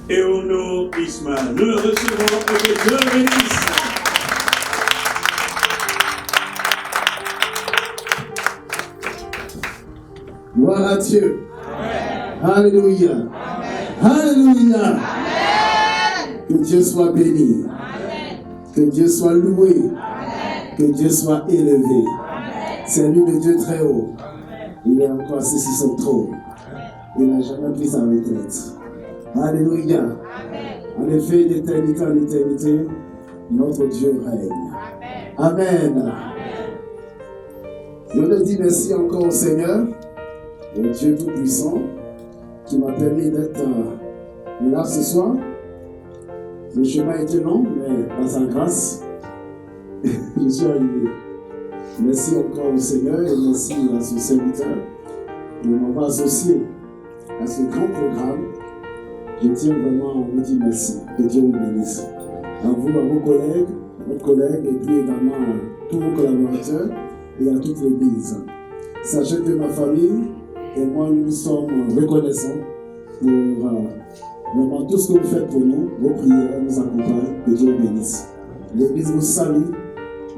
et Ono Ismaël. Nous le recevons et que Dieu le bénisse. Gloire à Dieu. Alléluia. Alléluia. Amen. Que Dieu soit béni. Amen. Que Dieu soit loué. Amen. Que Dieu soit élevé. C'est lui le Dieu très haut. Amen. Il est encore assis sur son trône. Il n'a jamais pris sa retraite. Alléluia. Amen. En effet, d'éternité en éternité, notre Dieu règne. Amen. Amen. Je le dis merci encore au Seigneur, au Dieu Tout-Puissant, qui m'a permis d'être là ce soir. Le chemin était long, mais par sa grâce, je suis arrivé. Merci encore au Seigneur et merci à son serviteur de m'avoir associé à ce grand programme. Je tiens vraiment à vous dire merci. Que Dieu vous bénisse. À vous, à vos collègues, votre collègue et puis également à tous vos collaborateurs et à toute l'Église. Sachez que ma famille et moi, nous sommes reconnaissants pour vraiment tout ce que vous faites pour nous. Vos prières nous accompagnent. Que Dieu vous bénisse. L'Église vous salue.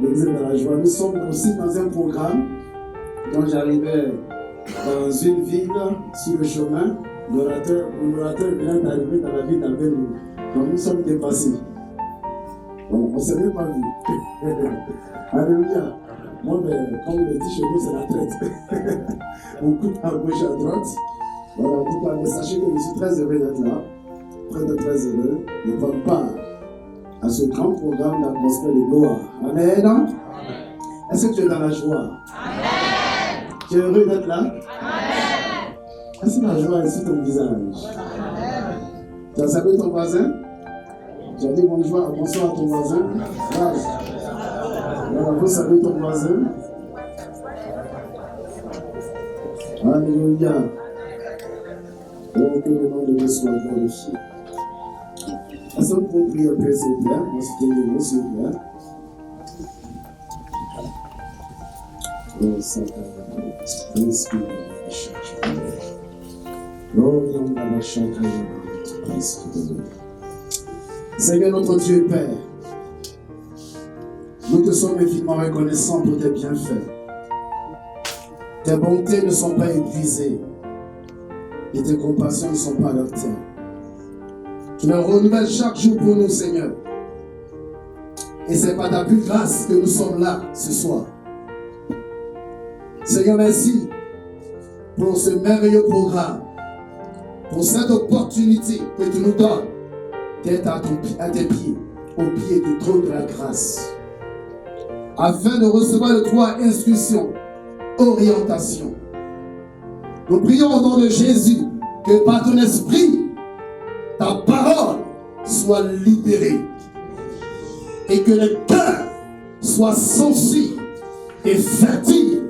L'Église est dans la joie. Nous sommes aussi dans un programme. Quand j'arrivais dans une ville, sur le chemin, l'orateur vient d'arriver dans la ville avec nous. Donc nous sommes dépassés. On ne s'est même pas vu. Alléluia. Moi, comme on le dit chez nous, c'est la traite. On coupe à gauche et à droite. Voilà, en tout cas, mais sachez que je suis très heureux d'être là. Très heureux de prendre part à ce grand programme d'atmosphère de gloire. Amen. Amen. Est-ce que tu es dans la joie? Amen. Tu es heureux d'être là? Amen. Est-ce que la joie est sur ton visage? Amen. Tu as salué ton voisin? Tu as dit bonjour, bonsoir à ton voisin? Voilà, vous saluez ton voisin? Alléluia. Oh, que le nom de Dieu soit glorifié. Est-ce qu'on peut prier un peu, s'il vous plaît? Moi, c'était le mot, s'il vous plaît. Oh, Seigneur, inspire la chacun. Glorions la chacun. Seigneur, notre Dieu et Père, nous te sommes infiniment reconnaissants pour tes bienfaits. Tes bontés ne sont pas épuisées et tes compassions ne sont pas à leur terme. Tu les renouvelles chaque jour pour nous, Seigneur. Et c'est par ta plus grâce que nous sommes là ce soir. Seigneur, merci pour ce merveilleux programme, pour cette opportunité que tu nous donnes d'être à tes pieds, au pied du trône de la grâce, afin de recevoir de toi instruction, orientation. Nous prions au nom de Jésus que par ton esprit, ta parole soit libérée et que les cœurs soient sensibles et fertiles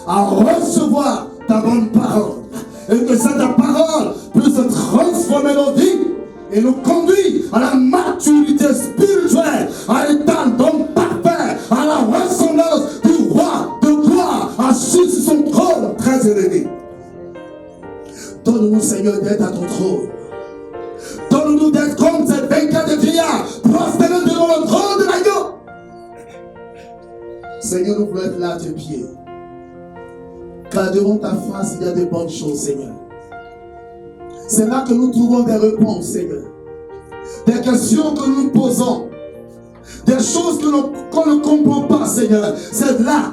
à recevoir ta bonne parole et que cette parole puisse transformer nos vies et nous conduire à la maturité spirituelle, à l'état d'homme parfait, à la ressemblance du roi de gloire assis sur son trône très élevé. Donne-nous, Seigneur, d'être à ton trône. Donne-nous d'être comme cette vainqueur de vieillard, prosternés devant le trône de l'agneau. Seigneur, nous voulons être là à tes pieds. Car devant ta face, il y a de bonnes choses, Seigneur. C'est là que nous trouvons des réponses, Seigneur. Des questions que nous nous posons. Des choses qu'on ne comprend pas, Seigneur. C'est là,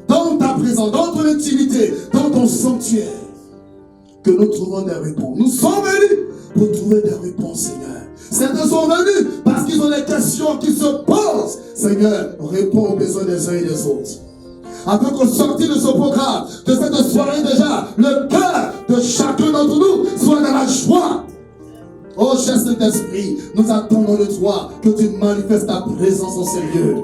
dans ta présence, dans ton intimité, dans ton sanctuaire, que nous trouvons des réponses. Nous sommes venus pour trouver des réponses, Seigneur. Certains sont venus parce qu'ils ont des questions qui se posent. Seigneur, réponds aux besoins des uns et des autres. Afin qu'au sortir de ce programme, de cette soirée déjà, le cœur de chacun d'entre nous soit dans la joie. Oh, cher Saint-Esprit, nous attendons de toi que tu manifestes ta présence en ces lieux.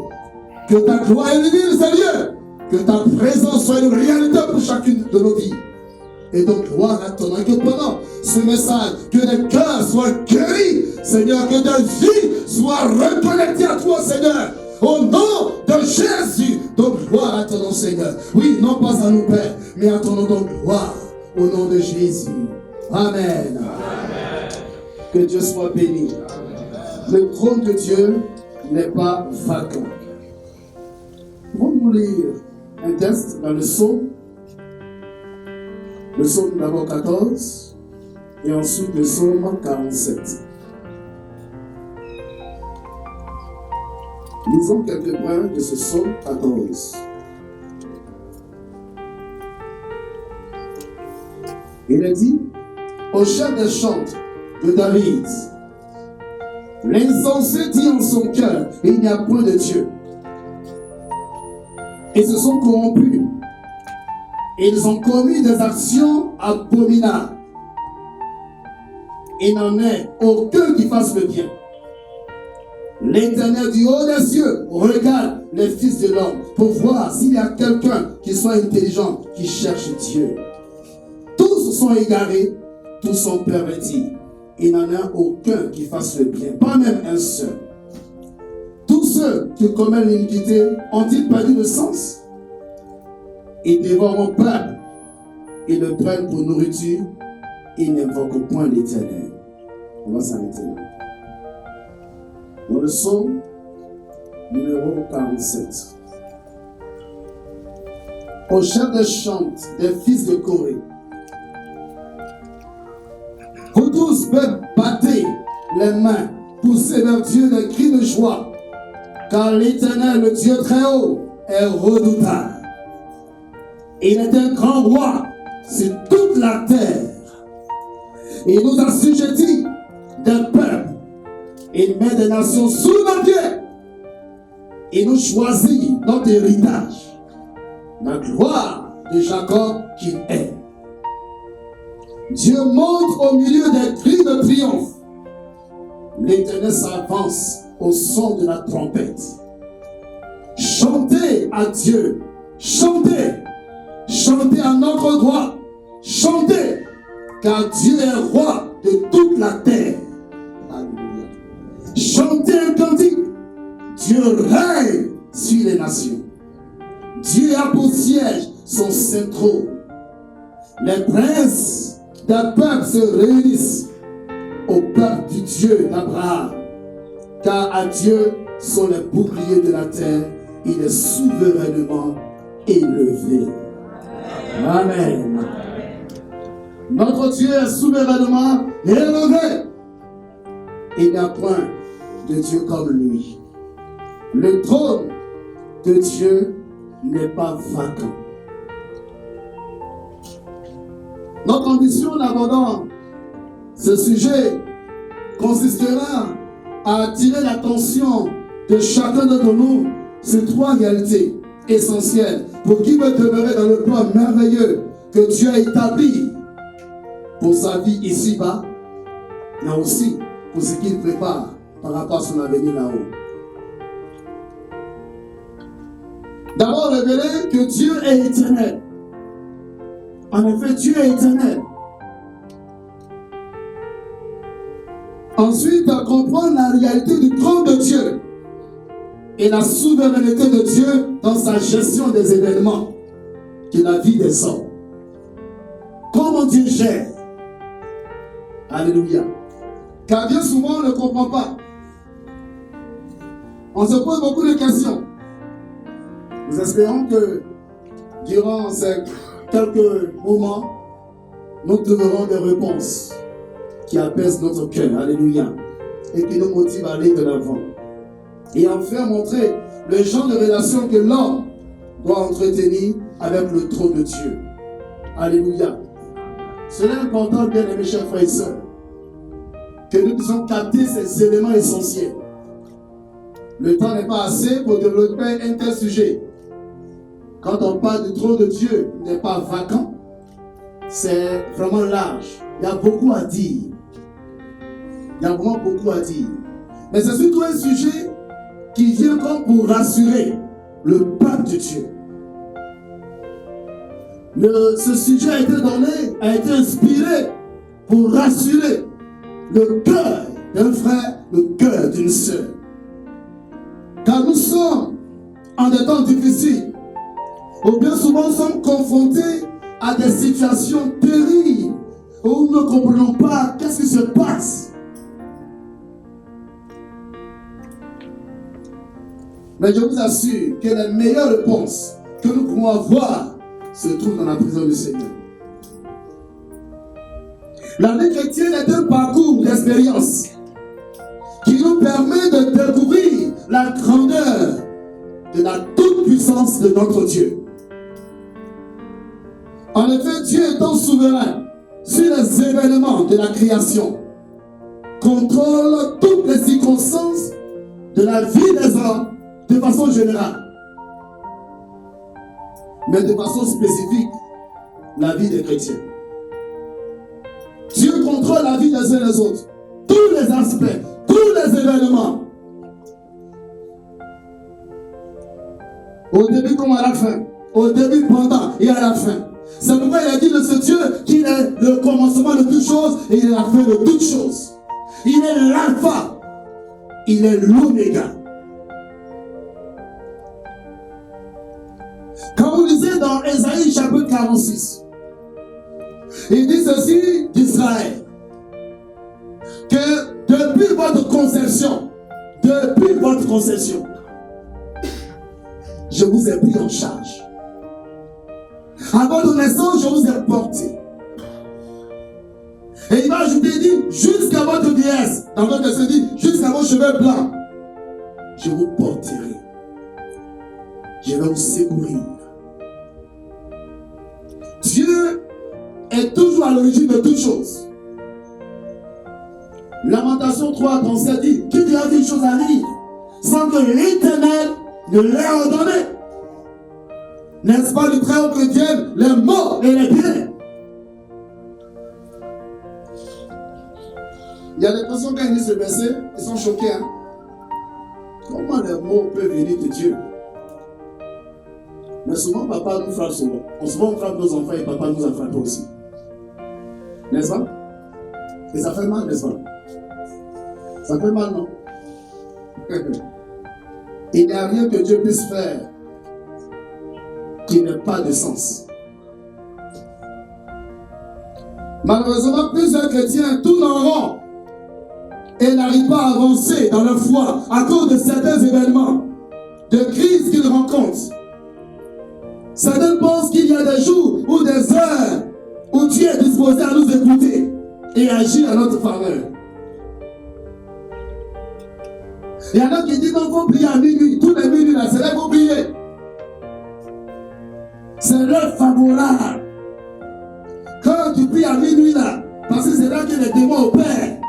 Que ta gloire illumine ces lieux. Que ta présence soit une réalité pour chacune de nos vies. Et donc, gloire à ton nom. Et que pendant ce message, que les cœurs soient guéris, Seigneur, que des vies soient reconnectées à toi, Seigneur. Au nom de Jésus, donc gloire à ton nom, Seigneur. Oui, non pas à nous, Père, mais à ton nom, donc gloire. Au nom de Jésus. Amen. Amen. Que Dieu soit béni. Le trône de Dieu n'est pas vacant. Pouvons-nous lire un texte dans le psaume d'abord 14 et ensuite le psaume 47. Lisons quelques brins de ce psaume 14. Il est dit, au chef des chantres de David, l'insensé dit en son cœur, il n'y a point de Dieu. Ils se sont corrompus. Ils ont commis des actions abominables. Il n'en est aucun qui fasse le bien. L'Éternel du haut des cieux regarde les fils de l'homme pour voir s'il y a quelqu'un qui soit intelligent, qui cherche Dieu. Tous sont égarés, tous sont pervertis. Il n'en a aucun qui fasse le bien, pas même un seul. Tous ceux qui commettent l'iniquité ont-ils perdu le sens? Ils dévorent mon peuple, ils le prennent pour nourriture, ils n'invoquent point l'Éternel. On va s'arrêter là. Dans le psaume numéro 47. Au chef des chantres des fils de Corée, vous tous battez les mains, poussez vers Dieu des cris de joie, car l'Éternel, le Dieu très haut, est redoutable. Il est un grand roi sur toute la terre. Il nous assujettit des peuples. Il met des nations sous nos pieds. Il nous choisit notre héritage. La gloire de Jacob qu'il est. Dieu monte au milieu des cris de triomphe. L'Éternel s'avance au son de la trompette. Chantez à Dieu. Chantez. Chantez à notre droit. Chantez. Car Dieu est roi de toute la terre. Alléluia. Chantez un cantique. Dieu règne sur les nations. Dieu a pour siège son saint trône. Les princes d'un peuple se réunissent au peuple du Dieu d'Abraham. Car à Dieu sont les boucliers de la terre. Il est souverainement élevé. Amen. Notre Dieu est souverainement élevé. Il n'y a point de Dieu comme lui. Le trône de Dieu n'est pas vacant. Notre ambition en abordant ce sujet consistera à attirer l'attention de chacun d'entre nous sur trois réalités essentielles pour qui veut demeurer dans le plan merveilleux que Dieu a établi pour sa vie ici-bas, mais aussi pour ce qu'il prépare par rapport à son avenir là-haut. D'abord, révéler que Dieu est éternel. En effet, Dieu est éternel. Ensuite, à comprendre la réalité du trône de Dieu et la souveraineté de Dieu dans sa gestion des événements de la vie des hommes. Comment Dieu gère. Alléluia. Car bien souvent, on ne comprend pas. On se pose beaucoup de questions. Nous espérons que durant ces quelques moments, nous trouverons des réponses qui apaisent notre cœur. Alléluia. Et qui nous motivent à aller de l'avant. Et enfin montrer le genre de relation que l'homme doit entretenir avec le trône de Dieu. Alléluia. Cela est important, bien aimés chers frères et sœurs, que nous puissions capter ces éléments essentiels. Le temps n'est pas assez pour développer un tel sujet. Quand on parle du trône de Dieu, il n'est pas vacant. C'est vraiment large. Il y a beaucoup à dire. Il y a vraiment beaucoup à dire. Mais c'est surtout un sujet qui vient comme pour rassurer le peuple de Dieu. Ce sujet a été donné, a été inspiré pour rassurer le cœur d'un frère, le cœur d'une sœur. Car nous sommes en des temps difficiles, où bien souvent nous sommes confrontés à des situations terribles, où nous ne comprenons pas qu'est-ce qui se passe. Mais je vous assure que les meilleures réponses que nous pouvons avoir se trouvent dans la présence du Seigneur. La vie chrétienne est un parcours d'expérience qui nous permet de découvrir la grandeur de la toute-puissance de notre Dieu. En effet, Dieu étant souverain sur les événements de la création, contrôle toutes les circonstances de la vie des hommes de façon générale, mais de façon spécifique, la vie des chrétiens. Dieu contrôle la vie des uns et des autres, tous les aspects, tous les événements. Au début comme à la fin, au début, pendant et à la fin. C'est pourquoi il a dit de ce Dieu qu'il est le commencement de toutes choses et il est la fin de toutes choses. Il est l'alpha, il est l'oméga. Quand vous lisez dans Ésaïe chapitre 46, il dit ceci d'Israël, que depuis votre conception, je vous ai pris en charge. À votre naissance, je vous ai porté. Et il va ajouter, il dit, jusqu'à votre vieillesse, dans votre verset, dit, jusqu'à vos cheveux blancs, je vous porterai. Je vais vous secourir. Dieu est toujours à l'origine de toutes choses. Lamentation 3:37 dit, qui dira qu'une chose arrive sans que l'Éternel ne l'ait ordonné? N'est-ce pas du Très-Haut que viennent les mots et les biens? Il y a des personnes qui lisent ce verset, ils sont choqués. Hein? Comment les mots peuvent venir de Dieu? Mais souvent, papa nous frappe souvent. Souvent, on frappe nos enfants et papa nous a frappé aussi. N'est-ce pas? Et ça fait mal, n'est-ce pas? Ça fait mal, non? Il n'y a rien que Dieu puisse faire qui n'ait pas de sens. Malheureusement, plusieurs chrétiens tournent en rond et n'arrivent pas à avancer dans leur foi à cause de certains événements, de crises qu'ils rencontrent. Certains pensent qu'il y a des jours ou des heures où Dieu est disposé à nous écouter et agir à notre faveur. Il y en a qui disent qu'il faut prier à minuit. Tous les minuit, là, c'est là qu'il faut prier. C'est l'heure favorable. Quand tu pries à minuit, là, parce que c'est là que les démons opèrent.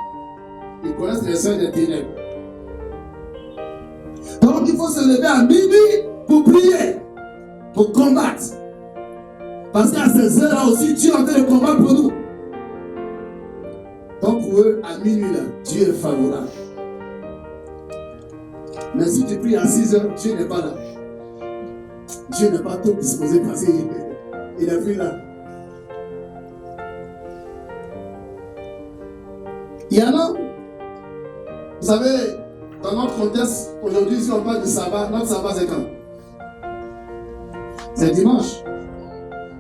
Ils connaissent les sœurs des ténèbres. Donc il faut se lever à minuit pour prier, pour combattre. Parce qu'à ces heures-là aussi, Dieu est en train de combattre pour nous. Donc pour eux, à minuit, là, Dieu est favorable. Mais si tu pries à 6 heures, Dieu n'est pas là. Dieu n'est pas tout disposé parce qu'il n'est plus là. Il y en a, vous savez, dans notre contexte, aujourd'hui, si on parle de sabbat, notre sabbat c'est quand? C'est dimanche.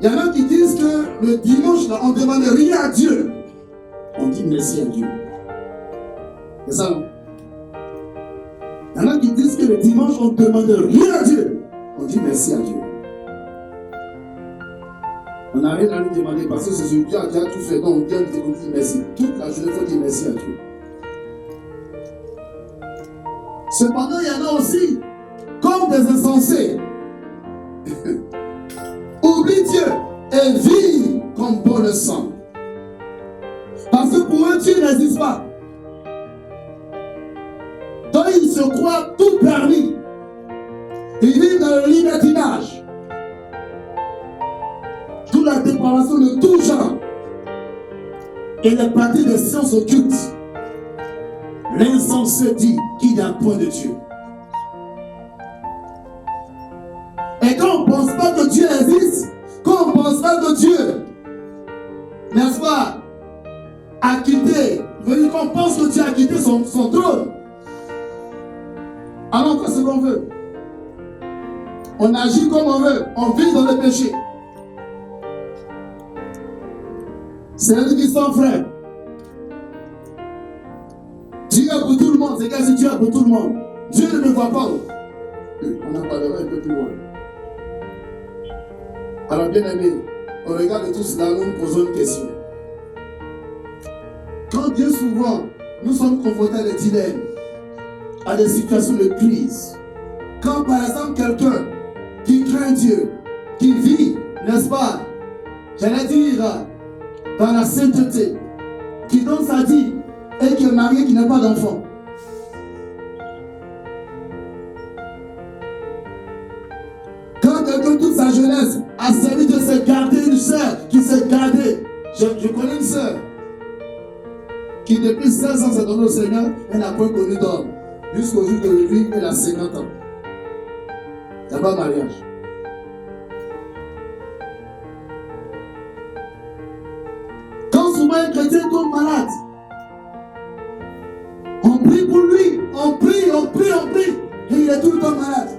Il y en a qui disent que le dimanche, là, on ne demande rien à Dieu. On dit merci à Dieu. C'est ça, non? Il y en a qui disent que le dimanche, on ne demande rien à Dieu. On dit merci à Dieu. On n'a rien à lui demander parce que c'est ce Dieu qui a tout fait. Donc on dit merci. Toute la journée, il faut dire merci à Dieu. Cependant, il y en a aussi, comme des insensés, oublient Dieu et vivent comme bon le sang. Parce que pour eux, Dieu n'existe pas. Donc ils se croient tout permis. Ils vivent dans le libertinage. Toute la dépravation de tout genre. Et les pratiques des sciences occultes. L'insensé dit qu'il n'a point de Dieu. Et quand on ne pense pas que Dieu existe, quand on ne pense pas que Dieu, n'est-ce pas, a quitté, quand on pense que Dieu a quitté son trône, alors que ce qu'on veut, on agit comme on veut, on vit dans le péché. C'est un qui sont frères. Dieu est pour tout le monde, c'est quasi Dieu est pour tout le monde. Dieu ne me voit pas. On en parlera un peu plus loin. Alors, bien aimé, au regard de tout cela, nous nous posons une question. Quand bien souvent, nous sommes confrontés à des dilemmes, à des situations de crise, quand par exemple quelqu'un qui craint Dieu, qui vit, n'est-ce pas, j'allais dire, dans la sainteté, qui donne sa vie et qui est marié, qui n'a pas d'enfant, quand quelqu'un toute sa jeunesse a servi de se garder, une sœur qui s'est gardée, je connais une sœur qui depuis 16 ans s'est donnée au Seigneur, elle n'a pas connu d'homme. Jusqu'au jour de l'aujourd'hui, elle a 50 ans. Il n'y a pas de mariage. Quand souvent un chrétien tombe malade, on prie pour lui, on prie, et il est tout le temps malade.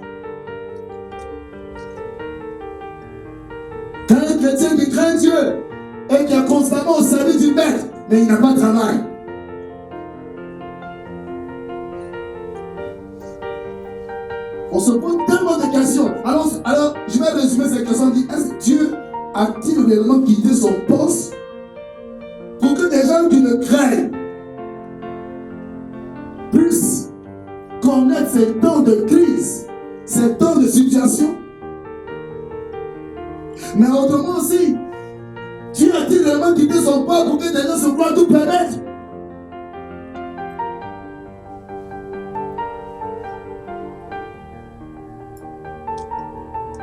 Quand un chrétien qui craint Dieu et qui est constamment au service du maître, mais il n'a pas de travail. On se pose tellement de questions. Alors, je vais résumer ces questions. Est-ce que Dieu a-t-il réellement quitté son poste pour que des gens qui le craignent puissent connaître ces temps de crise, ces temps de situation? Mais autrement aussi, Dieu a-t-il réellement quitté son poste pour que des gens se croient tout permettre?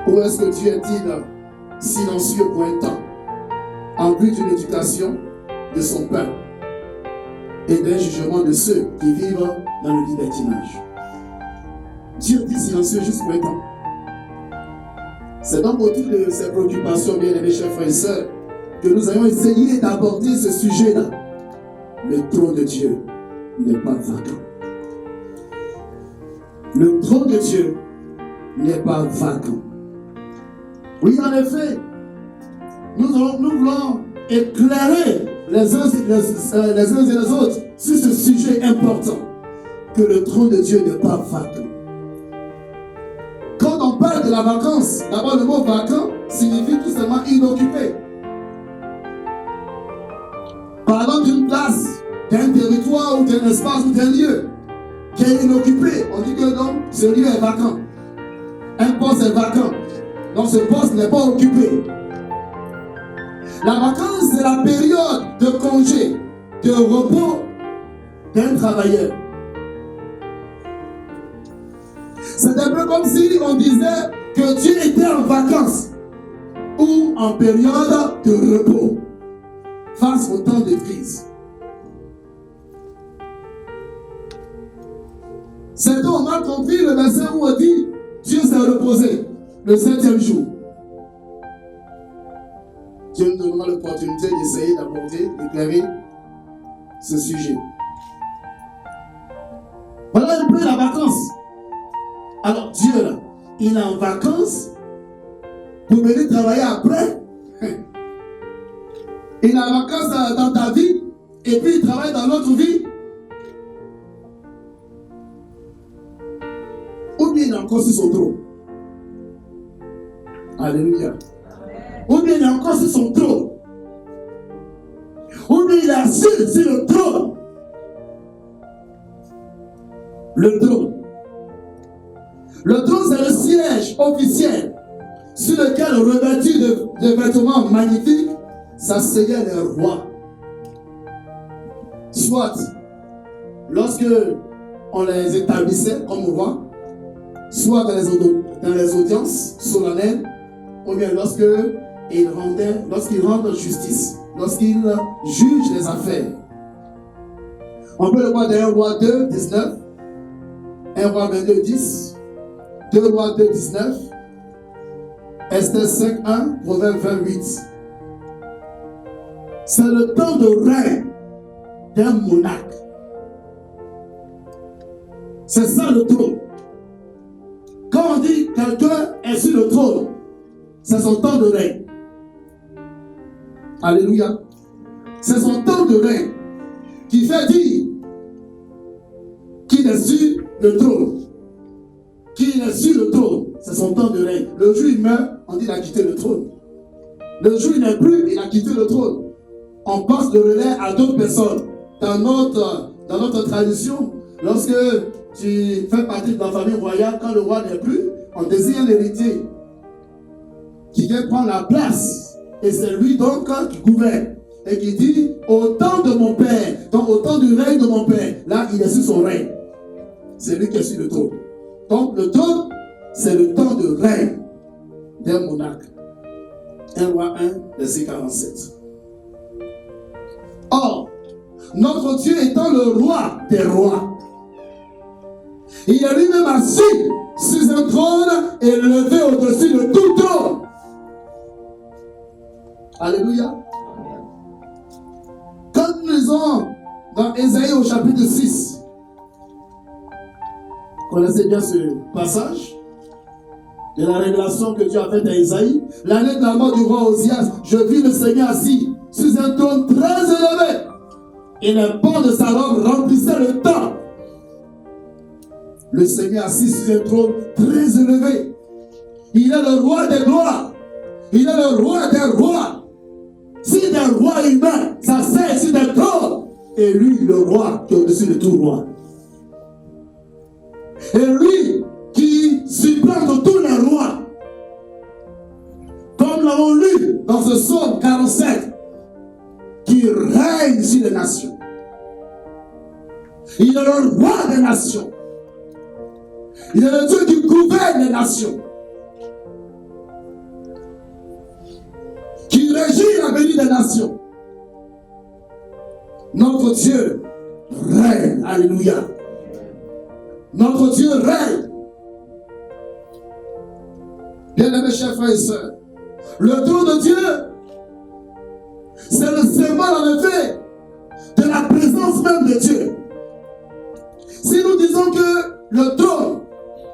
Ou est-ce que Dieu est-il silencieux pour un temps, en vue d'une éducation de son peuple et d'un jugement de ceux qui vivent dans le libertinage? Dieu est silencieux juste pour un temps. C'est donc autour de ces préoccupations, bien aimés chers frères et sœurs, que nous allons essayer d'aborder ce sujet-là. Le trône de Dieu n'est pas vacant. Le trône de Dieu n'est pas vacant. Oui, en effet, nous voulons éclairer les uns et les autres sur ce sujet important, que le trône de Dieu n'est pas vacant. Quand on parle de la vacance, d'abord le mot vacant signifie tout simplement inoccupé. Parlant d'une place, d'un territoire ou d'un espace ou d'un lieu qui est inoccupé, on dit que donc ce lieu est vacant. Un poste est vacant. Donc ce poste n'est pas occupé. La vacance, c'est la période de congé, de repos d'un travailleur. C'est un peu comme si on disait que Dieu était en vacances ou en période de repos face au temps de crise. Certains ont mal compris le verset où on dit Dieu s'est reposé le 7e jour. Dieu nous donnera l'opportunité d'essayer d'aborder, d'éclairer ce sujet. Voilà un peu la vacance. Alors Dieu, là, il est en vacances pour venir travailler après. Il est en vacances dans ta vie et puis il travaille dans l'autre vie. Ou bien il est encore sur son trône. Alléluia. Ou bien il est encore sur son trône. Ou bien il est assis sur le trône. Le trône. Le trône, c'est le siège officiel sur lequel, revêtu de vêtements magnifiques, s'asseyaient les rois. Soit lorsque on les établissait comme rois, soit dans les audiences solennelles, ou bien lorsqu'ils rendent justice, lorsqu'ils jugent les affaires. On peut le voir dans 1 Roi 2, 19, 1 Roi 22, 10, 2 Rois 2, 19, Esther 5, 1, Proverbe 28. C'est le temps de règne d'un monarque. C'est ça le trône. Quand on dit quelqu'un est sur le trône, c'est son temps de règne. Alléluia. C'est son temps de règne qui fait dire qu'il est sur le trône. qu'il est sur le trône. C'est son temps de règne. Le jour où il meurt, on dit qu'il a quitté le trône. Le jour où il n'est plus, il a quitté le trône. On passe le relais à d'autres personnes. Dans notre tradition, lorsque tu fais partie de la famille royale, quand le roi n'est plus, on désigne un héritier qui vient prendre la place. Et c'est lui donc qui gouverne. Et qui dit, au temps de mon père, donc au temps du règne de mon père, là il est sur son règne. C'est lui qui est sur le trône. Donc le trône, c'est le temps de règne d'un monarque. 1 Roi 1, verset 47. Or, notre Dieu étant le roi des rois, il est lui-même assis sur un trône élevé au-dessus de tout trône. Alléluia. Quand nous lisons dans Ésaïe au chapitre 6, vous connaissez bien ce passage de la révélation que Dieu a faite à Ésaïe. L'année de la mort du roi Osias, je vis le Seigneur assis sur un trône très élevé, et les pans de sa robe remplissaient le temps. Le Seigneur assis sur un trône très élevé. Il est le roi des gloires. Il est le roi des rois. Si des rois humains s'asseyent sur des trônes, et lui, le roi qui est au-dessus de tout roi. Et lui qui supplante tous les rois. Comme nous l'avons lu dans ce psaume 47, qui règne sur les nations. Il est le roi des nations. Il est le Dieu qui gouverne les nations. Qui régit l'avenir des nations. Notre Dieu règne. Alléluia. Notre Dieu règne. Bien-aimés chers frères et sœurs, le trône de Dieu, c'est le symbole en effet de la présence même de Dieu. Si nous disons que le trône,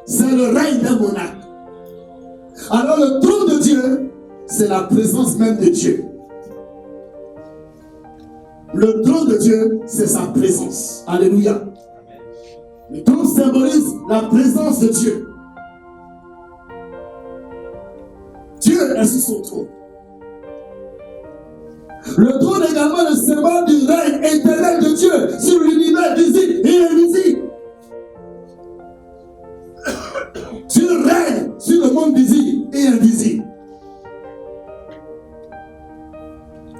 c'est le règne d'un monarque, alors le trône de Dieu, c'est la présence même de Dieu. Le trône de Dieu, c'est sa présence. Alléluia. Le trône symbolise la présence de Dieu. Dieu est sur son trône. Le trône est également le symbole du règne éternel de Dieu sur l'univers visible et invisible. Dieu règne sur le monde visible et invisible.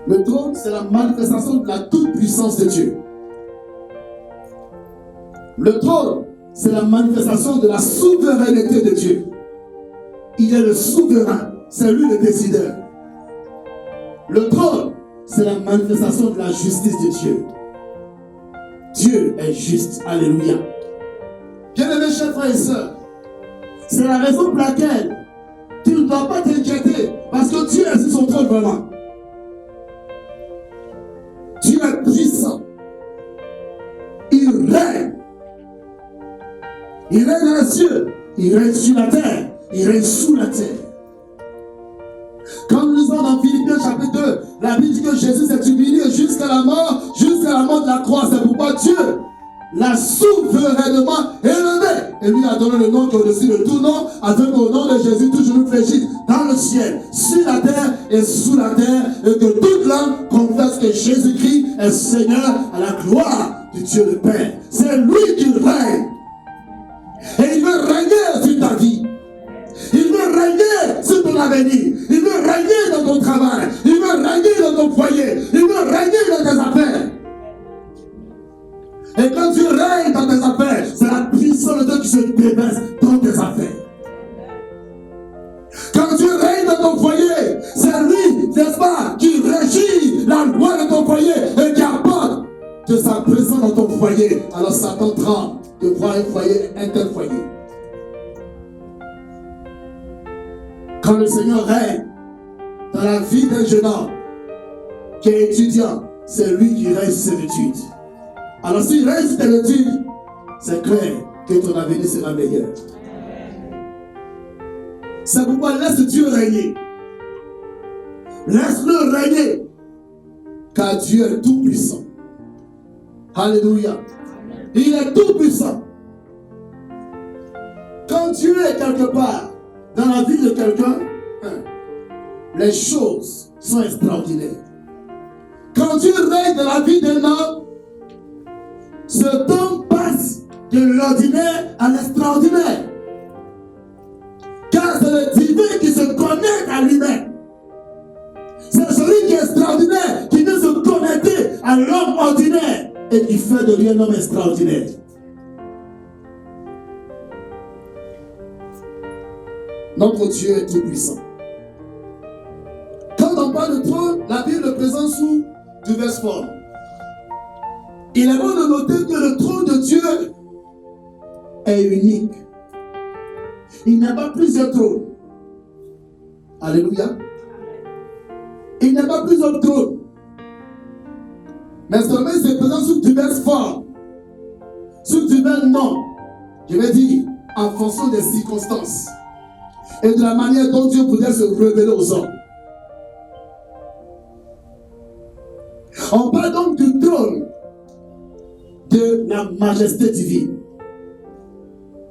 Le trône, c'est la manifestation de la toute-puissance de Dieu. Le trône, c'est la manifestation de la souveraineté de Dieu. Il est le souverain, c'est lui le décideur. Le trône, c'est la manifestation de la justice de Dieu. Dieu est juste. Alléluia. Bien-aimés chers frères et sœurs, c'est la raison pour laquelle tu ne dois pas t'inquiéter, parce que Dieu est sur son trône vraiment. Dieu est puissant. Il règne. Il règne dans les cieux. Il règne sur la terre. Il règne sous la terre. Quand nous lisons dans Philippiens chapitre 2, la Bible dit que Jésus s'est humilié jusqu'à la mort de la croix. C'est pourquoi Dieu l'a souverainement élevé. Et lui a donné le nom qui est au-dessus de tout nom, afin qu'au nom de Jésus, tout genou fléchisse dans le ciel, sur la terre et sous la terre, et que toute langue confesse que Jésus-Christ est Seigneur à la gloire du Dieu le Père. C'est lui qui règne. Et il veut régner sur ta vie. Il veut régner sur ton avenir. Il veut régner dans ton travail. Il veut régner dans ton foyer. Il veut régner dans tes affaires. Et quand tu règnes dans tes affaires, c'est la puissance de Dieu qui se déverse dans tes affaires. Quand tu règnes dans ton foyer, c'est lui, n'est-ce pas, qui régit la loi de ton foyer et qui apporte de sa présence dans ton foyer. Alors Satan tremble de voir un tel foyer. Quand le Seigneur règne dans la vie d'un jeune homme qui est étudiant, c'est lui qui règne sur ses études. Alors s'il règne sur tes études, c'est clair que ton avenir sera meilleur. C'est pourquoi laisse Dieu régner. Laisse-le régner. Car Dieu est tout puissant. Alléluia. Il est tout puissant. Quand Quand Dieu est quelque part dans la vie de quelqu'un, les choses sont extraordinaires. Quand Dieu règne dans la vie d'un homme, ce temps passe de l'ordinaire à l'extraordinaire. Car c'est le divin qui se connecte à lui-même. C'est celui qui est extraordinaire qui vient se connecter à l'homme ordinaire et qui fait de lui un homme extraordinaire. Notre Dieu est tout puissant. Quand on parle de trône, la Bible le présente sous diverses formes. Il est bon de noter que le trône de Dieu est unique. Il n'y a pas plusieurs trônes. Alléluia. Il n'y a pas plusieurs trônes. Mais seulement il se présente sous diverses formes, sous divers noms. Je vais dire, en fonction des circonstances et de la manière dont Dieu voudrait se révéler aux hommes. On parle donc du trône de la majesté divine.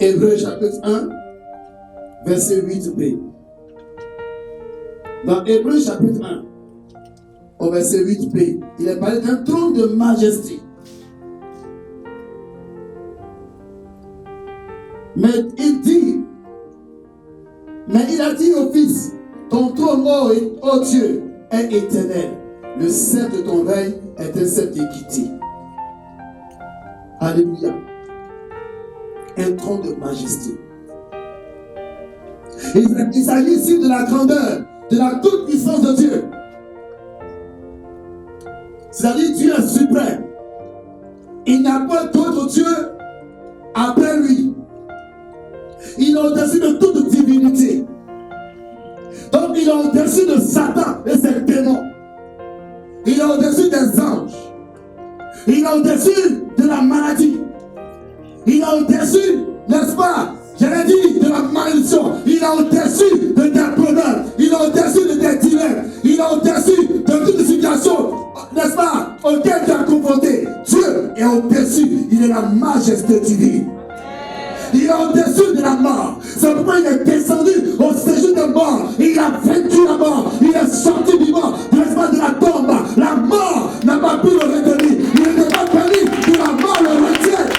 Hébreux chapitre 1, verset 8b. Dans Hébreux chapitre 1, au verset 8b, il est parlé d'un trône de majesté. Mais il a dit au Fils, ton trône, ô Dieu, est éternel. Le sceptre de ton règne est un sceptre d'équité. Alléluia. Un trône de majesté. Il s'agit ici de la grandeur, de la toute-puissance de Dieu. C'est-à-dire Dieu est suprême. Il n'y a pas d'autre Dieu après lui. Il est au-dessus de toute divinité. Donc il est au-dessus de Satan et ses démons. Il est au-dessus des anges. Il est au-dessus de la maladie. Il est au-dessus, n'est-ce pas? J'allais dire de la malédiction. Il est au-dessus de tes problèmes. Il est au-dessus de tes dilemmes. Il est au-dessus de toute situation, n'est-ce pas, auquel tu as confronté. Dieu est au-dessus. Il est la majesté divine. Il est au-dessus de la mort. C'est pourquoi il est descendu au séjour de mort. Il a vaincu la mort. Il est sorti vivant, n'est-ce pas, de la tombe. La mort n'a pas pu le retenir. Il n'était pas permis que la mort le retienne.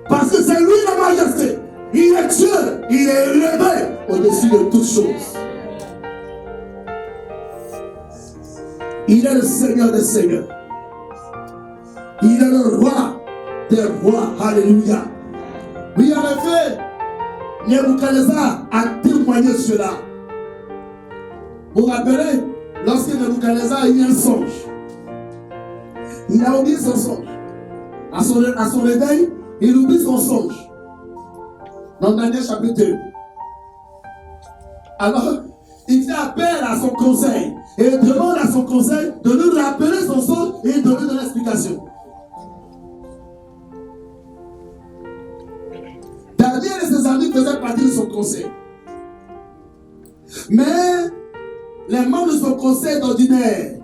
Parce que c'est lui la majesté. Il est Dieu. Il est élevé au-dessus de toutes choses. Il est le Seigneur des Seigneurs. Il est le roi des rois. Alléluia. Oui, en effet, Nebuchadnezzar a témoigné cela. Vous vous rappelez, lorsque Nebuchadnezzar a eu un songe, il a oublié son songe. À son réveil, il oublie son songe. Dans Daniel chapitre 2. Alors, il fait appel à son conseil et demande à son conseil de lui rappeler son songe et de lui donner l'explication. Daniel et ses amis faisaient partie de son conseil. Mais les membres de son conseil d'ordinaire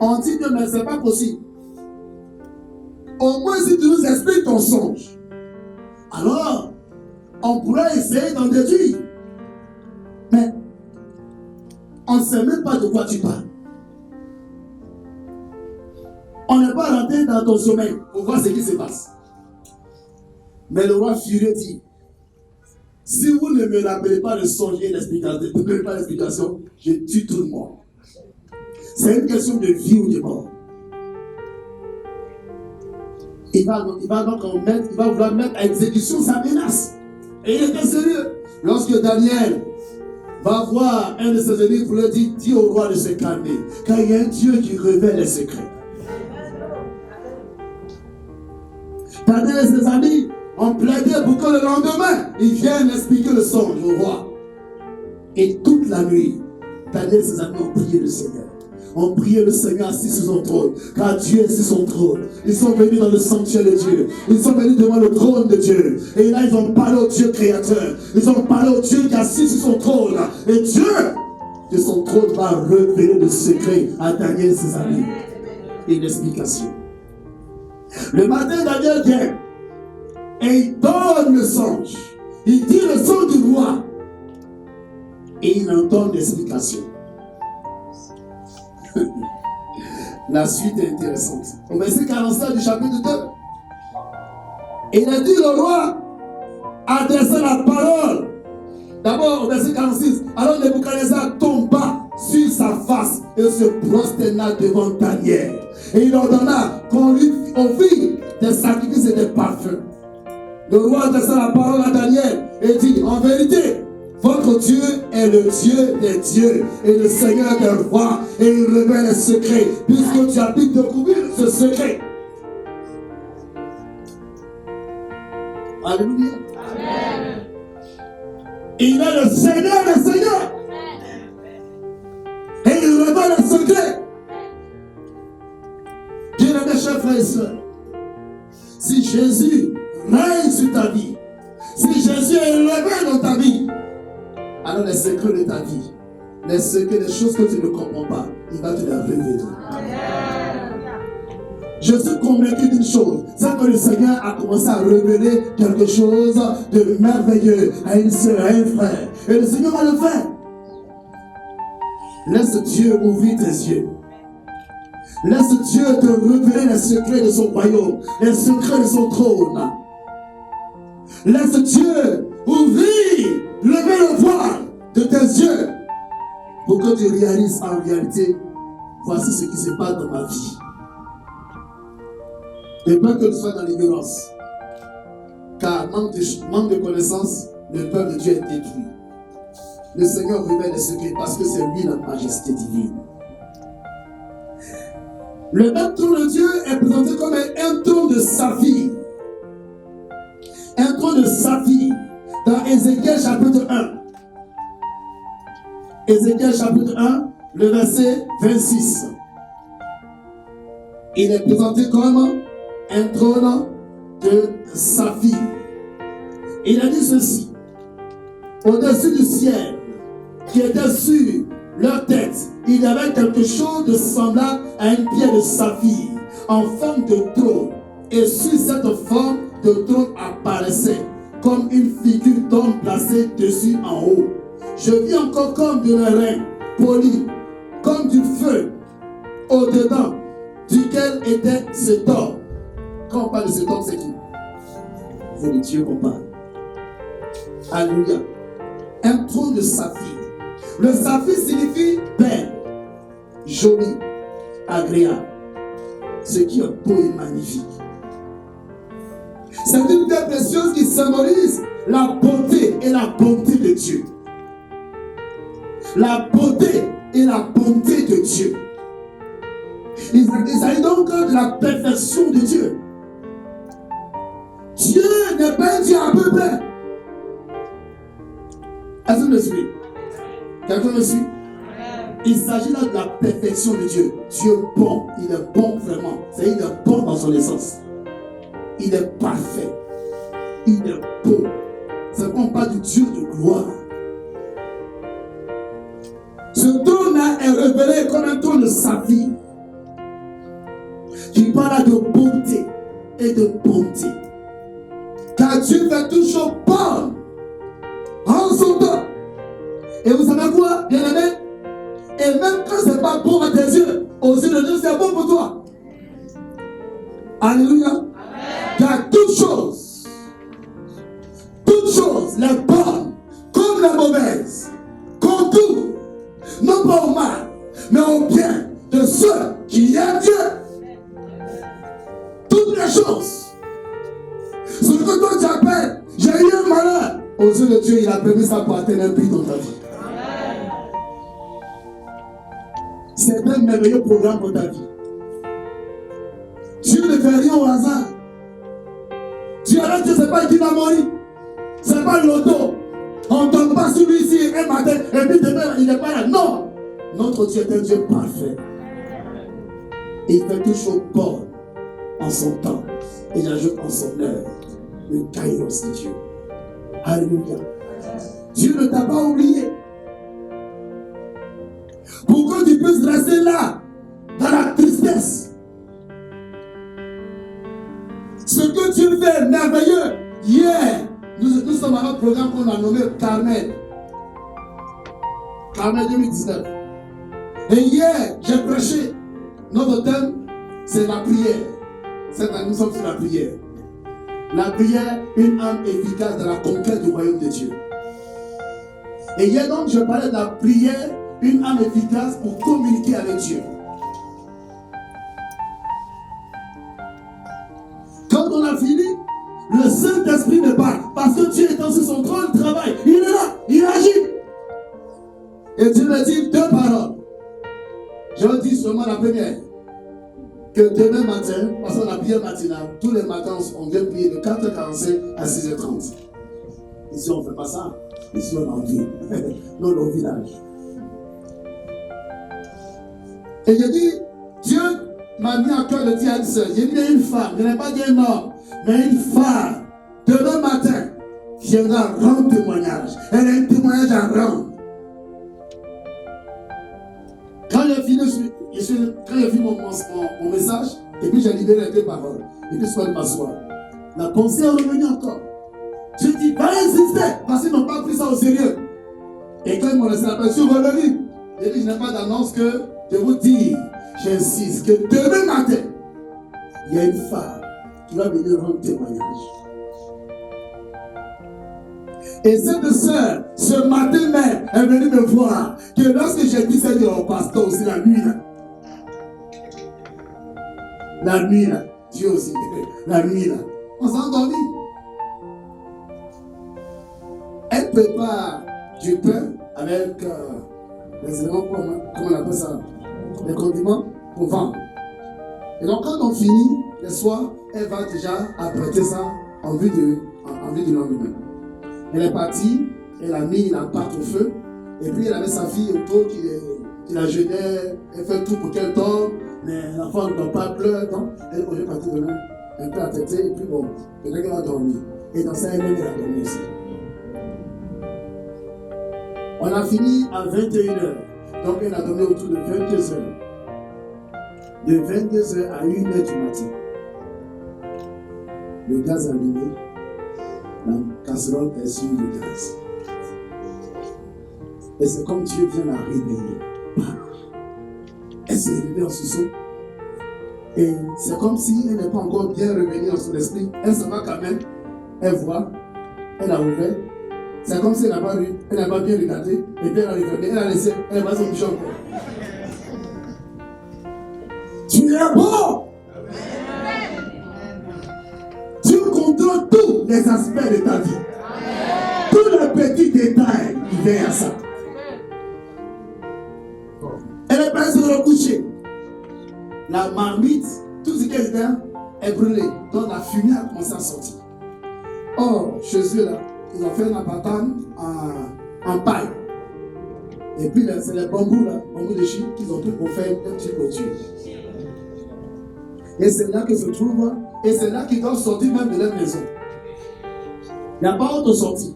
ont dit que mais ce n'est pas possible. Au moins si tu nous expliques ton songe, alors on pourrait essayer d'en déduire. Mais on ne sait même pas de quoi tu parles. On n'est pas rentré dans ton sommeil pour voir ce qui se passe. Mais le roi furieux dit, si vous ne me rappelez pas le songe et l'explication, je tue tout le monde. C'est une question de vie ou de mort. Il va vouloir mettre à exécution sa menace. Et il était sérieux. Lorsque Daniel va voir un de ses ennemis pour lui dire, dis au roi de se calmer, car il y a un Dieu qui révèle les secrets. Daniel et ses amis ont plaidé pour que le lendemain, ils viennent expliquer le songe au roi. Et toute la nuit, Daniel et ses amis ont prié le Seigneur. Ont prié le Seigneur assis sur son trône, car Dieu est sur son trône. Ils sont venus dans le sanctuaire de Dieu. Ils sont venus devant le trône de Dieu. Et là, ils ont parlé au Dieu créateur. Ils ont parlé au Dieu qui est assis sur son trône. Et Dieu, de son trône, va révéler le secret à Daniel et ses amis. Et une explication. Le matin, Daniel vient et il donne le songe. Il dit le songe du roi. Et il en donne l'explication. La suite est intéressante. Au verset 45 du chapitre 2. Il a dit le roi adressa la parole. D'abord, au verset 46, alors Nebuchadnezzar tomba sur sa face et se prosterna devant Daniel. Et il ordonna qu'on lui offrit des sacrifices et des parfums. Le roi adressa la parole à Daniel et dit, en vérité, votre Dieu est le Dieu des dieux et le Seigneur des rois, et il révèle les secrets, puisque tu as pu découvrir ce secret. Alléluia. Amen. Il est le Seigneur des seigneurs. Et il révèle les secrets. Bien-aimés chers frères et sœurs, si Jésus règne sur ta vie, si Jésus est élevé dans ta vie, alors les secrets de ta vie, les secrets des choses que tu ne comprends pas, il va te les révéler. Je suis convaincu d'une chose, c'est que le Seigneur a commencé à révéler quelque chose de merveilleux à une sœur, à un frère. Et le Seigneur va le faire. Laisse Dieu ouvrir tes yeux. Laisse Dieu te révéler les secrets de son royaume, les secrets de son trône. Laisse Dieu ouvrir, lever le voile de tes yeux pour que tu réalises en réalité, voici ce qui se passe dans ma vie. Et pas que tu sois dans l'ignorance. Car manque de connaissance, le peuple de Dieu est détruit. Le Seigneur révèle les secrets parce que c'est lui la majesté divine. Le même trône de Dieu est présenté comme un trône de saphir. Un trône de saphir dans Ézéchiel chapitre 1. Ézéchiel chapitre 1, le verset 26. Il est présenté comme un trône de saphir. Il a dit ceci. Au-dessus du ciel, qui était sur leur tête, il y avait quelque chose de semblable à une pierre de saphir, en forme de trône. Et sur cette forme de trône apparaissait comme une figure d'homme placée dessus en haut. Je vis encore comme de l'airain poli, comme du feu, au-dedans duquel était cet homme. Quand on parle de cet homme, c'est qui? C'est de Dieu qu'on parle. Alléluia. Un trône de saphir. Le saphir signifie belle, joli, agréable. Ce qui est beau et magnifique. C'est une pierre précieuse qui symbolise la beauté et la bonté de Dieu. La beauté et la bonté de Dieu. Il s'agit donc de la perfection de Dieu. Dieu n'est pas un Dieu à peu près. Est-ce que vous me suivez? Quelqu'un me suit? Il s'agit là de la perfection de Dieu. Dieu est bon. Il est bon vraiment. C'est-à-dire qu'il est bon dans son essence. Il est parfait. Il est beau. C'est pourquoi on parle du Dieu de gloire. Ce trône-là est révélé comme un trône de saphir qui parle de beauté et de bonté. Car Dieu fait toujours bon en son temps. Et vous savez quoi, bien-aimé? Et même quand ce n'est pas bon à tes yeux, aux yeux de Dieu, c'est bon pour toi. Alléluia. Amen. Car toutes choses, les bonnes comme les mauvaises, concourent non pas au mal, mais au bien de ceux qui aiment Dieu. Toutes les choses. Ce que toi tu appelles, j'ai eu un malheur. Aux yeux de Dieu, il a permis ça pour atteindre un but dans ta vie. C'est un merveilleux programme pour ta vie. Dieu ne fait rien au hasard. Dieu a dit, ce n'est pas qui va mourir. Ce n'est pas le loto. On ne tombe pas sur lui ici un matin et puis demain il n'est pas là. Non. Notre Dieu est un Dieu parfait. Et il fait toujours bon en son temps. Et il ajoute en son œuvre le kairos de Dieu. Alléluia. Dieu ne t'a pas oublié. Pour que tu puisses rester là, dans la tristesse. Dieu fait merveilleux. Hier, nous sommes à un programme qu'on a nommé Carmel. Carmel 2019. Et hier, j'ai prêché. Notre thème, c'est la prière. Cette année, nous sommes sur la prière. La prière, une âme efficace dans la conquête du royaume de Dieu. Et hier donc, je parlais de la prière, une âme efficace pour communiquer avec Dieu. Quand on a fini, le Saint-Esprit me parle. Parce que Dieu est sur son trône de travail. Il est là, il agit. Et Dieu me dit 2 paroles. Je dis seulement la première. Que demain matin, parce qu'on a prière matinale, tous les matins, on vient prier de 4h45 à 6h30. Ici, on ne fait pas ça. Ici, on est en ville. Dans nos villages. Et je dis, Dieu m'a mis à cœur de dire à une soeur, j'ai dit à une femme, je n'ai pas dit un homme, mais une femme, demain matin, viendra rendre témoignage. Elle a un témoignage à rendre. Quand j'ai fini mon message, et puis j'ai libéré les 2 paroles, et puis je suis m'asseoir. La pensée est revenue encore. Je dis, va insister, parce qu'ils n'ont pas pris ça au sérieux. Et quand ils m'ont laissé la personne, je suis revenu. J'ai dit, je n'ai pas d'annonce que je vous dis, j'insiste, que demain matin, il y a une femme qui va venir rendre témoignage. Et cette sœur, ce matin même, est venue me voir, que lorsque j'ai dit ça, au pasteur aussi, la nuit là. La nuit là, Dieu aussi, la nuit là, on s'est endormi. Elle prépare du pain avec les éléments, comment on appelle ça, les condiments pour vendre. Et donc quand on finit, le soir, elle va déjà apprêter ça en vue du lendemain. Elle est partie, elle a mis la pâte au feu, et puis elle avait sa fille autour qui la gênait, elle fait tout pour qu'elle dorme, mais l'enfant ne dort pas, pleure, donc elle est partie demain, un peu à tête, et puis bon, peut-être qu'elle va dormir. Et dans ça, elle a dormi aussi. On a fini à 21h, donc elle a dormi autour de 22h. De 22h à 1h du matin. Le gaz allumé, la casserole est sur le gaz. Et c'est comme Dieu vient la réveiller. Elle s'est réveillée en sursaut. Et c'est comme si elle n'est pas encore bien revenue dans son esprit. Elle se va quand même. Elle voit. Elle a ouvert. C'est comme si elle n'a pas vu. Elle n'a pas bien regardé. Et puis elle a refermé. Elle a laissé. Elle va son bouchon encore. Tu es bon! Dieu contrôle tous les aspects de ta vie. Tous les petits détails, il vient à ça. Elle est prête à se recoucher. La marmite, tout ce qui est dedans est brûlé. Donc la fumée a commencé à sortir. Or, chez eux là, ils ont fait un appartement en paille. Et puis là, c'est les bambous là, bambous de Chine qu'ils ont pris pour faire un petit clôture. Et c'est là que se trouve, et c'est là qu'ils doivent sortir même de leur maison. Il n'y a pas autre sortie.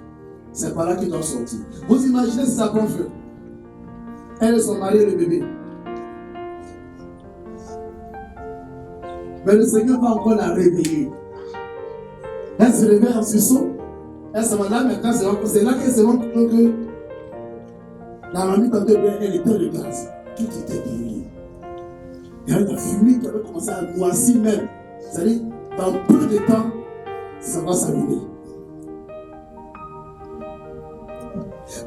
C'est par là qu'ils doivent sortir. Vous imaginez si ça prend feu. Elle et son mari et le bébé. Mais le Seigneur va encore la réveiller. Elle se réveille en sursaut. Elle se va là maintenant, c'est là qu'elle se rend compte que la mamie, quand elle était le gaz, tout était brûlé. Il y avait la fumée qui avait commencé à noircir même. C'est-à-dire, dans peu de temps, ça va s'allumer.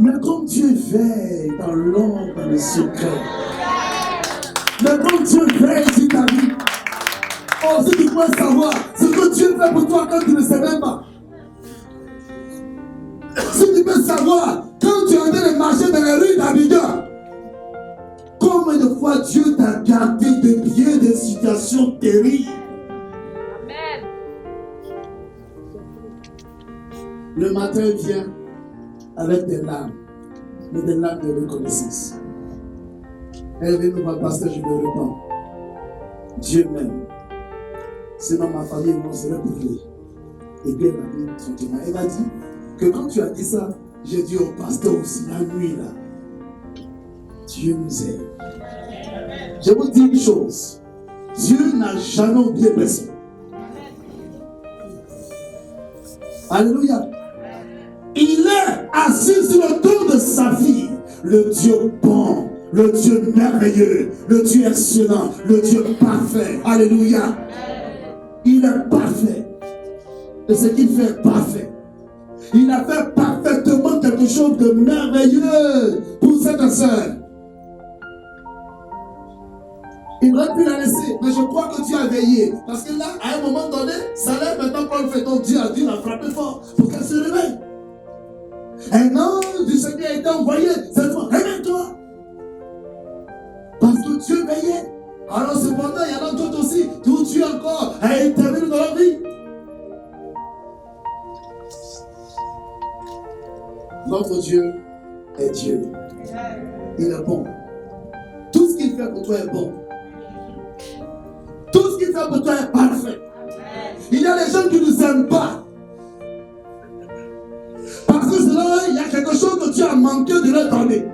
Mais comme Dieu veille dans l'ombre, dans le secret. Mais comme Dieu veille sur ta vie. Oh, si tu pouvais savoir ce que Dieu fait pour toi quand tu ne sais même pas. Si tu peux savoir quand tu es en train de marcher dans les rues d'Abidjan. Combien de fois Dieu t'a gardé de bien des situations terribles. Amen. Le matin vient avec des larmes, mais des larmes de reconnaissance. Elle vient nous voir, pasteur, je me repens. Dieu m'aime. Sinon ma famille et moi serait brûlés. Et bien elle a dit son témoin. Elle a dit que quand tu as dit ça, j'ai dit au pasteur aussi la nuit là. Dieu nous aime. Je vous dis une chose. Dieu n'a jamais oublié personne. Alléluia. Il est assis sur le trône de sa vie. Le Dieu bon, le Dieu merveilleux, le Dieu excellent, le Dieu parfait. Alléluia. Il est parfait. Et ce qu'il fait est parfait. Il a fait parfaitement quelque chose de merveilleux pour cette sœur. Il aurait pu la laisser, mais je crois que Dieu a veillé. Parce que là, à un moment donné, ça lève maintenant pour le fait. Donc Dieu a dû la frapper fort pour qu'elle se réveille. Un ange du Seigneur a été envoyé. Cette fois, réveille-toi. Parce que Dieu veillait. Alors cependant, il y en a d'autres aussi, où Dieu encore a intervenu dans leur vie. Notre Dieu est Dieu. Il est bon. Tout ce qu'il fait pour toi est bon. Tout ce qu'il fait pour toi est parfait. Il y a des gens qui ne nous aiment pas. Parce que selon eux, il y a quelque chose que tu as manqué de leur donner.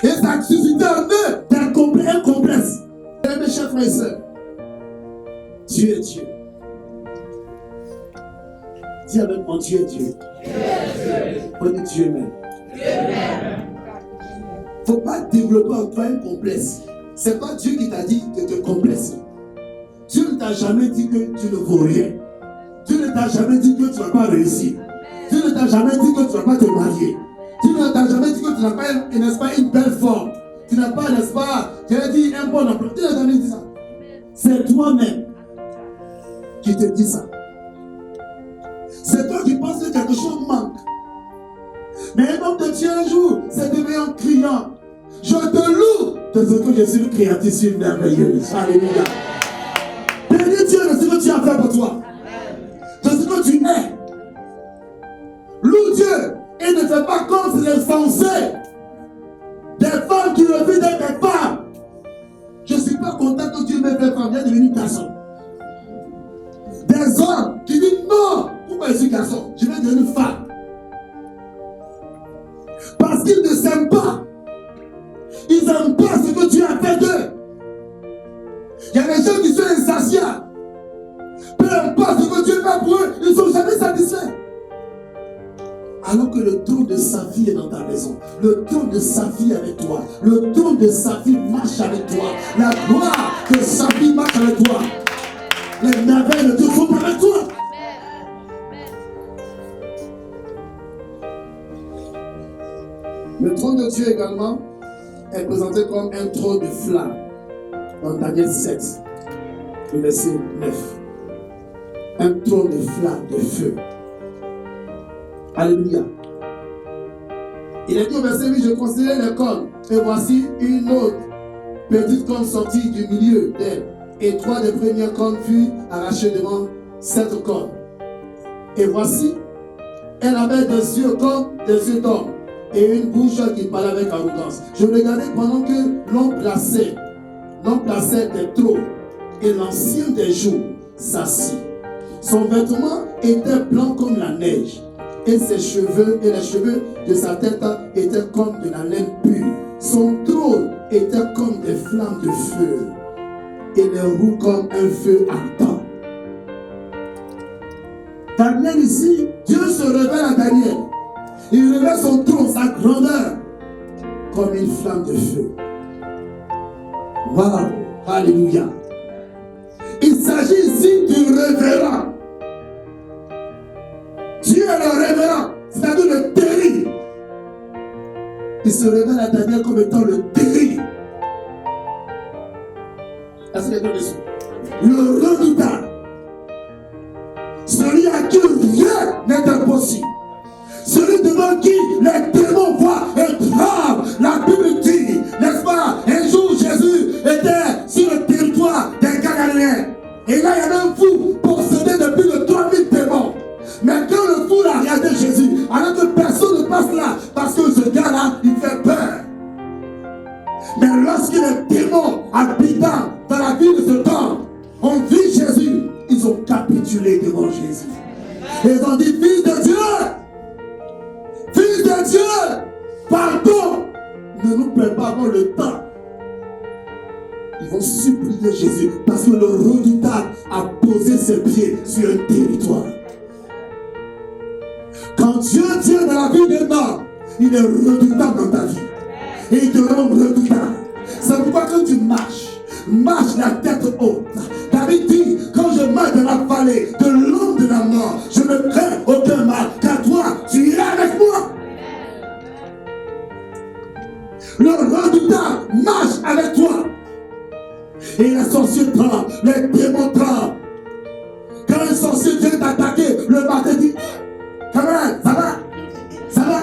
Et ça a suscité en eux un complexe. Mes chers frères et sœurs, Dieu est Dieu. Dis avec moi, Dieu est Dieu. Prenez Dieu même. Il ne faut pas développer en toi un complexe. Ce n'est pas Dieu qui t'a dit de te complexer. Dieu ne t'a jamais dit que tu ne vaux rien. Dieu ne t'a jamais dit que tu ne vas pas réussir. Dieu ne t'a jamais dit que tu ne vas pas te marier. Dieu ne t'a jamais dit que tu n'as pas, n'est-ce pas, une belle forme. Tu n'as pas, n'est-ce pas, tu as dit un bon emploi. Dieu ne t'a jamais dit ça. C'est toi-même qui te dis ça. C'est toi qui penses que quelque chose manque. Mais un homme de Dieu un jour s'est levé en criant, je te loue de ce que je suis une créature merveilleuse. Alléluia. Bénis Dieu de ce que tu as fait pour toi. De ce que tu es. Loue Dieu et ne fais pas comme c'est insensé. Des femmes qui refusent d'être femmes. Je ne suis pas content que Dieu m'ait fait femme, il est devenu garçon. Des hommes qui disent non, pourquoi je suis garçon? Je vais devenir femme. Parce qu'ils ne s'aiment pas. Ils n'aiment pas ce que tu as fait d'eux. Il y a des gens qui sont insatiables. Peu importe ce que Dieu fait pour eux, ils ne sont jamais satisfaits. Alors que le trône de sa vie est dans ta maison. Le trône de sa vie est avec toi. Le trône de sa vie marche avec toi. La gloire de sa vie marche avec toi. Les merveilles de Dieu sont avec toi. Le trône de Dieu également est présenté comme un trône de flamme. Dans Daniel 7, le verset 9. Un trône de flamme, de feu. Alléluia. Il est dit au verset 8, je considérais les cornes, et voici une autre petite corne sortie du milieu d'elle. Et 3 des premières cornes furent arrachées devant cette corne. Et voici, elle avait des yeux comme des yeux d'homme, et une bouche qui parlait avec arrogance. Je regardais pendant que l'on plaçait des trônes, et l'ancien des jours s'assit. Son vêtement était blanc comme la neige, et ses cheveux et les cheveux de sa tête étaient comme de la laine pure. Son trône était comme des flammes de feu, et les roues comme un feu ardent. Daniel ici, Dieu se révèle à Daniel. Il révèle son trône, sa grandeur, comme une flamme de feu. Waouh, alléluia. Il s'agit ici du révérend. Dieu est le révérend, c'est-à-dire le terrible. Il se révèle à Daniel comme étant le terrible. Est-ce qu'il y a d'autres choses? Le redoutable. Celui à qui rien n'est impossible. Celui devant qui les démons voient et tremblent. La Bible dit, n'est-ce pas, un jour Jésus était sur le territoire des Galiléens. Et là, il y avait un fou possédé depuis de 3000 démons. Mais quand le fou a regardé Jésus, alors que personne ne passe là, parce que ce gars-là, il fait peur. Mais lorsque les démons habitant dans la ville de ce temps ont vu Jésus, ils ont capitulé devant Jésus. Et ils ont dit, fils de Dieu, fils de Dieu, pardon, ne nous prépare pas le temps. Ils vont supplier Jésus parce que le redoutable a posé ses pieds sur un territoire. Quand Dieu tient dans la vie d'un homme, il est redoutable dans ta vie. Et il te rend redoutable. C'est pourquoi quand tu marche la tête haute. David dit, quand je marche dans la vallée de l'ombre de la mort, je ne crains aucun mal, car toi, tu es avec moi. Le redoutable marche avec toi. Et les sorciers tremblent, les démons tremblent. Quand un sorcier vient t'attaquer, le matin dit, camarade, ça va? Ça va?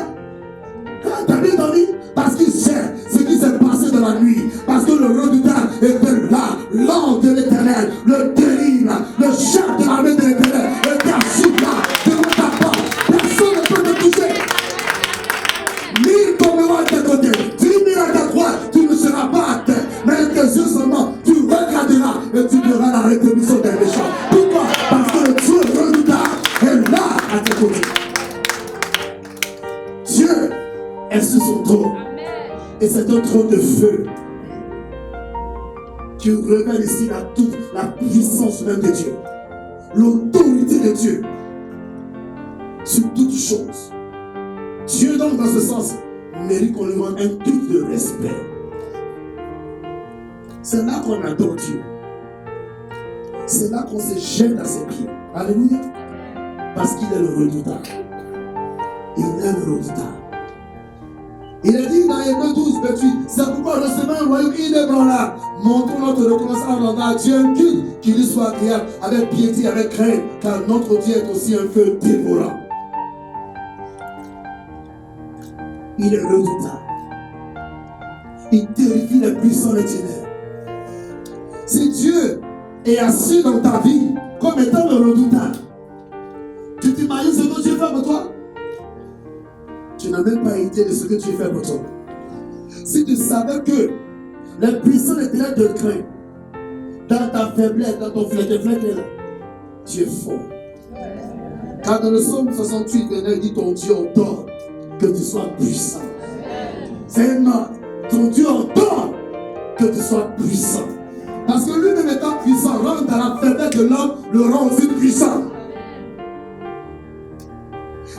Quand t'as bien dormi? Parce qu'il sait ce qui s'est passé dans la nuit. Parce que le redoutable était là, l'ange de l'Éternel, le délivre, le chef de l'armée de l'Éternel, était assis là, devant ta porte. Personne ne peut te toucher. 1000 tomberont à tes côtés, 10 000 à ta droite, tu ne seras pas à terre. Mais avec tes yeux seulement, tu regarderas et tu verras la rétribution des méchants. Pourquoi? Parce que le Dieu redoutable est là à tes côtés. Dieu est sur son trône. Et c'est un trône de feu. Tu révèles ici toute la puissance même de Dieu. L'autorité de Dieu. Sur toutes choses. Dieu donc dans ce sens mérite qu'on lui rende un culte de respect. C'est là qu'on adore Dieu. C'est là qu'on se jette à ses pieds. Alléluia. Parce qu'il est le redoutable. Il est le redoutable. Il est dit dans Hébreux 12, 28, c'est pourquoi recevant un royaume inébranlable, montrons notre reconnaissance envers Dieu, un culte qui lui soit agréable, avec piété, avec crainte, car notre Dieu est aussi un feu dévorant. Il est redoutable. Il terrifie les puissants des ténèbres. Si Dieu est assis dans ta vie comme étant le redoutable, tu t'imagines ce que Dieu fait pour toi? Tu n'as même pas idée de ce que tu fais pour toi. Si tu savais que les puissants des ténèbres te craignent, dans ta faiblesse, dans ton flèche est là, tu es fort. Car dans le psaume 68, il dit ton Dieu ordonne que tu sois puissant. C'est un ordre. Ton Dieu ordonne que tu sois puissant. Parce que lui-même étant puissant, rend dans la faiblesse de l'homme, le rend aussi puissant.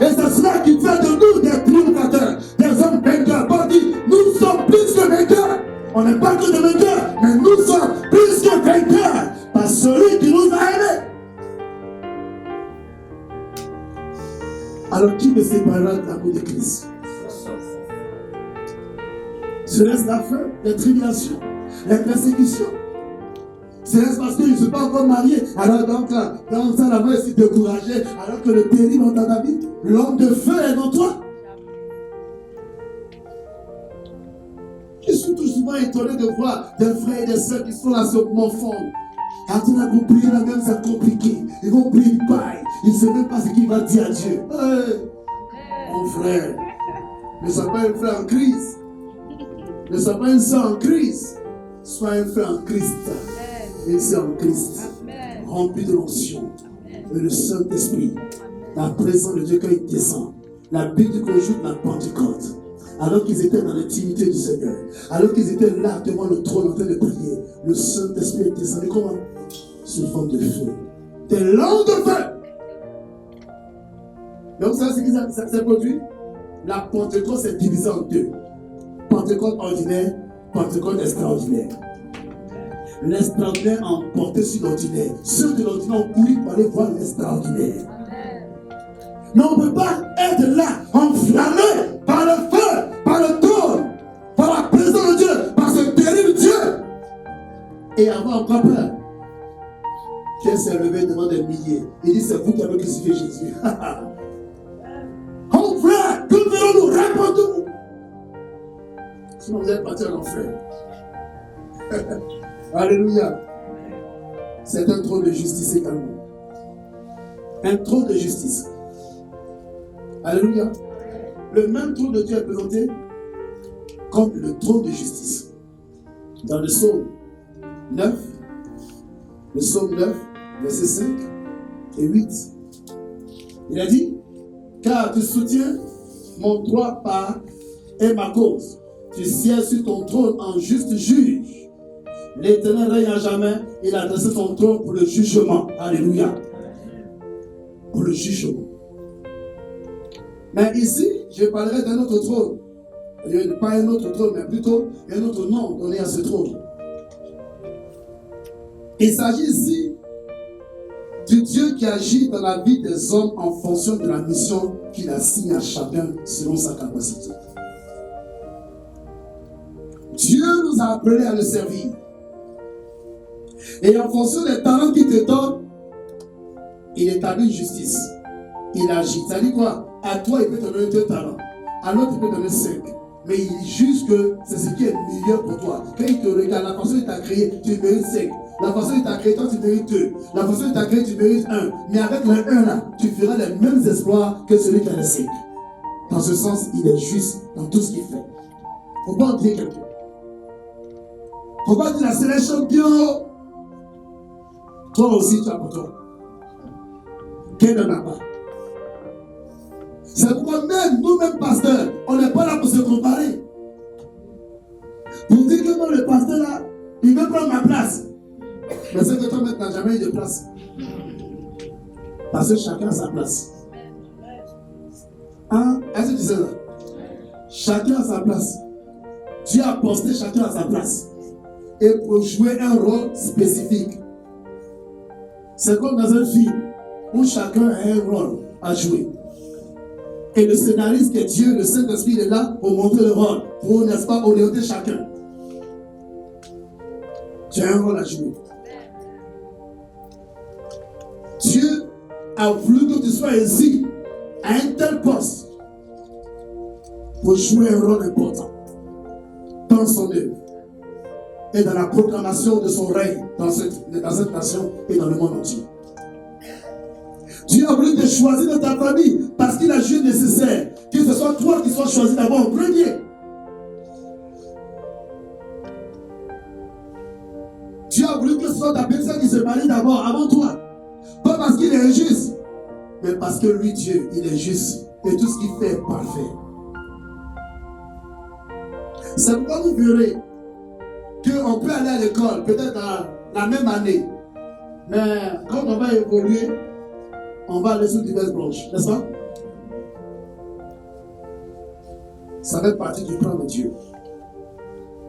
Et c'est cela qui fait de nous des triomphateurs, des hommes vainqueurs. Paul dit, nous sommes plus que vainqueurs. On n'est pas que des vainqueurs, mais nous sommes plus que vainqueurs par celui qui nous a aimés. Alors qui me séparera de l'amour de Christ? Serait-ce la faim, les tribulations, les persécutions? Serait-ce parce que je ne suis pas encore marié? Alors donc, dans ça, la main est découragée, alors que le terrible dans ta vie, l'homme de feu est dans toi. Je suis tout souvent étonné de voir des frères et des sœurs qui sont là sur mon fond. Quand on a compris, la même c'est compliqué. Ils vont prier une paille. Ils ne savent même pas ce qu'il va dire à Dieu. Hey, mon frère, ne sois pas un frère en crise. Ne sois pas une sœur en crise. Sois un frère en Christ. Et c'est en Christ, rempli de l'onction et le Saint-Esprit, la présence de Dieu quand il descend. La Bible conjugue la Pentecôte, alors qu'ils étaient dans l'intimité du Seigneur, alors qu'ils étaient là devant le trône en train de prier, le Saint-Esprit est descendu comment? Sous forme de feu, des langues de feu. Donc ça, c'est ce qui s'est produit. La Pentecôte s'est divisée en deux. Pentecôte ordinaire, Pentecôte extraordinaire. L'extraordinaire a emporté sur l'ordinaire. Ceux de l'ordinaire ont couru pour aller voir l'extraordinaire. Mais on ne peut pas être là, enflammé par le feu, par le trône, par la présence de Dieu, par ce terrible Dieu, et avoir encore peur. Pierre s'est levé devant des milliers. Il dit, c'est vous qui avez crucifié Jésus. Oh frère, que verrons-nous? Répondons-nous. Sinon vous êtes partis en enfer. Alléluia. C'est un trône de justice également. Un trône de justice. Alléluia. Le même trône de Dieu est présenté comme le trône de justice. Dans le psaume 9, versets 5 et 8. Il a dit, car tu soutiens mon droit et ma cause. Tu sièges sur ton trône en juste juge. L'Éternel règne à jamais. Il a dressé son trône pour le jugement. Alléluia. Pour le jugement. Mais ici, je parlerai d'un autre trône. Pas un autre trône, mais plutôt un autre nom donné à ce trône. Il s'agit ici du Dieu qui agit dans la vie des hommes en fonction de la mission qu'il assigne à chacun selon sa capacité. Dieu nous a appelés à le servir. Et en fonction des talents qu'il te donne, il établit justice. Il agit. Ça dit quoi? À toi, il peut te donner 2 talents. À l'autre, il peut te donner 5. Mais il juge que c'est ce qui est meilleur pour toi. Quand il te regarde, la façon dont il t'a créé, tu mérites 5. La façon dont il t'a créé, toi, tu mérites 2. La façon dont il t'a créé, tu mérites 1. Mais avec le 1 là, tu feras les mêmes exploits que celui qui a les 5. Dans ce sens, il est juste dans tout ce qu'il fait. Faut pas en dire quelqu'un. Faut pas dire la sélection bien haut. Toi aussi, tu as pour toi. Quel n'en a pas. C'est pourquoi même, nous-mêmes pasteurs, on n'est pas là pour se comparer. Pour dire que moi, le pasteur là, il veut prendre ma place. Mais c'est que toi, tu n'as jamais eu de place. Parce que chacun a sa place. Hein? Est-ce que tu sais ça? Chacun a sa place. Dieu a posté chacun à sa place. Et pour jouer un rôle spécifique. C'est comme dans un film où chacun a un rôle à jouer. Et le scénariste qui est Dieu, le Saint-Esprit est là pour montrer le rôle, pour, n'est-ce pas, orienter chacun. Tu as un rôle à jouer. Dieu a voulu que tu sois ici, à un tel poste, pour jouer un rôle important dans son œuvre et dans la proclamation de son règne dans cette nation et dans le monde entier. Dieu a voulu te choisir dans ta famille parce qu'il a jugé nécessaire que ce soit toi qui sois choisi d'abord en premier. Dieu a voulu que ce soit ta personne qui se marie d'abord avant toi. Pas parce qu'il est injuste, mais parce que lui, Dieu, il est juste et tout ce qu'il fait est parfait. C'est pourquoi vous verrez qu'on peut aller à l'école, peut-être dans la même année, mais quand on va évoluer, on va aller sur diverses branches, n'est-ce pas? Ça fait partie du plan de Dieu.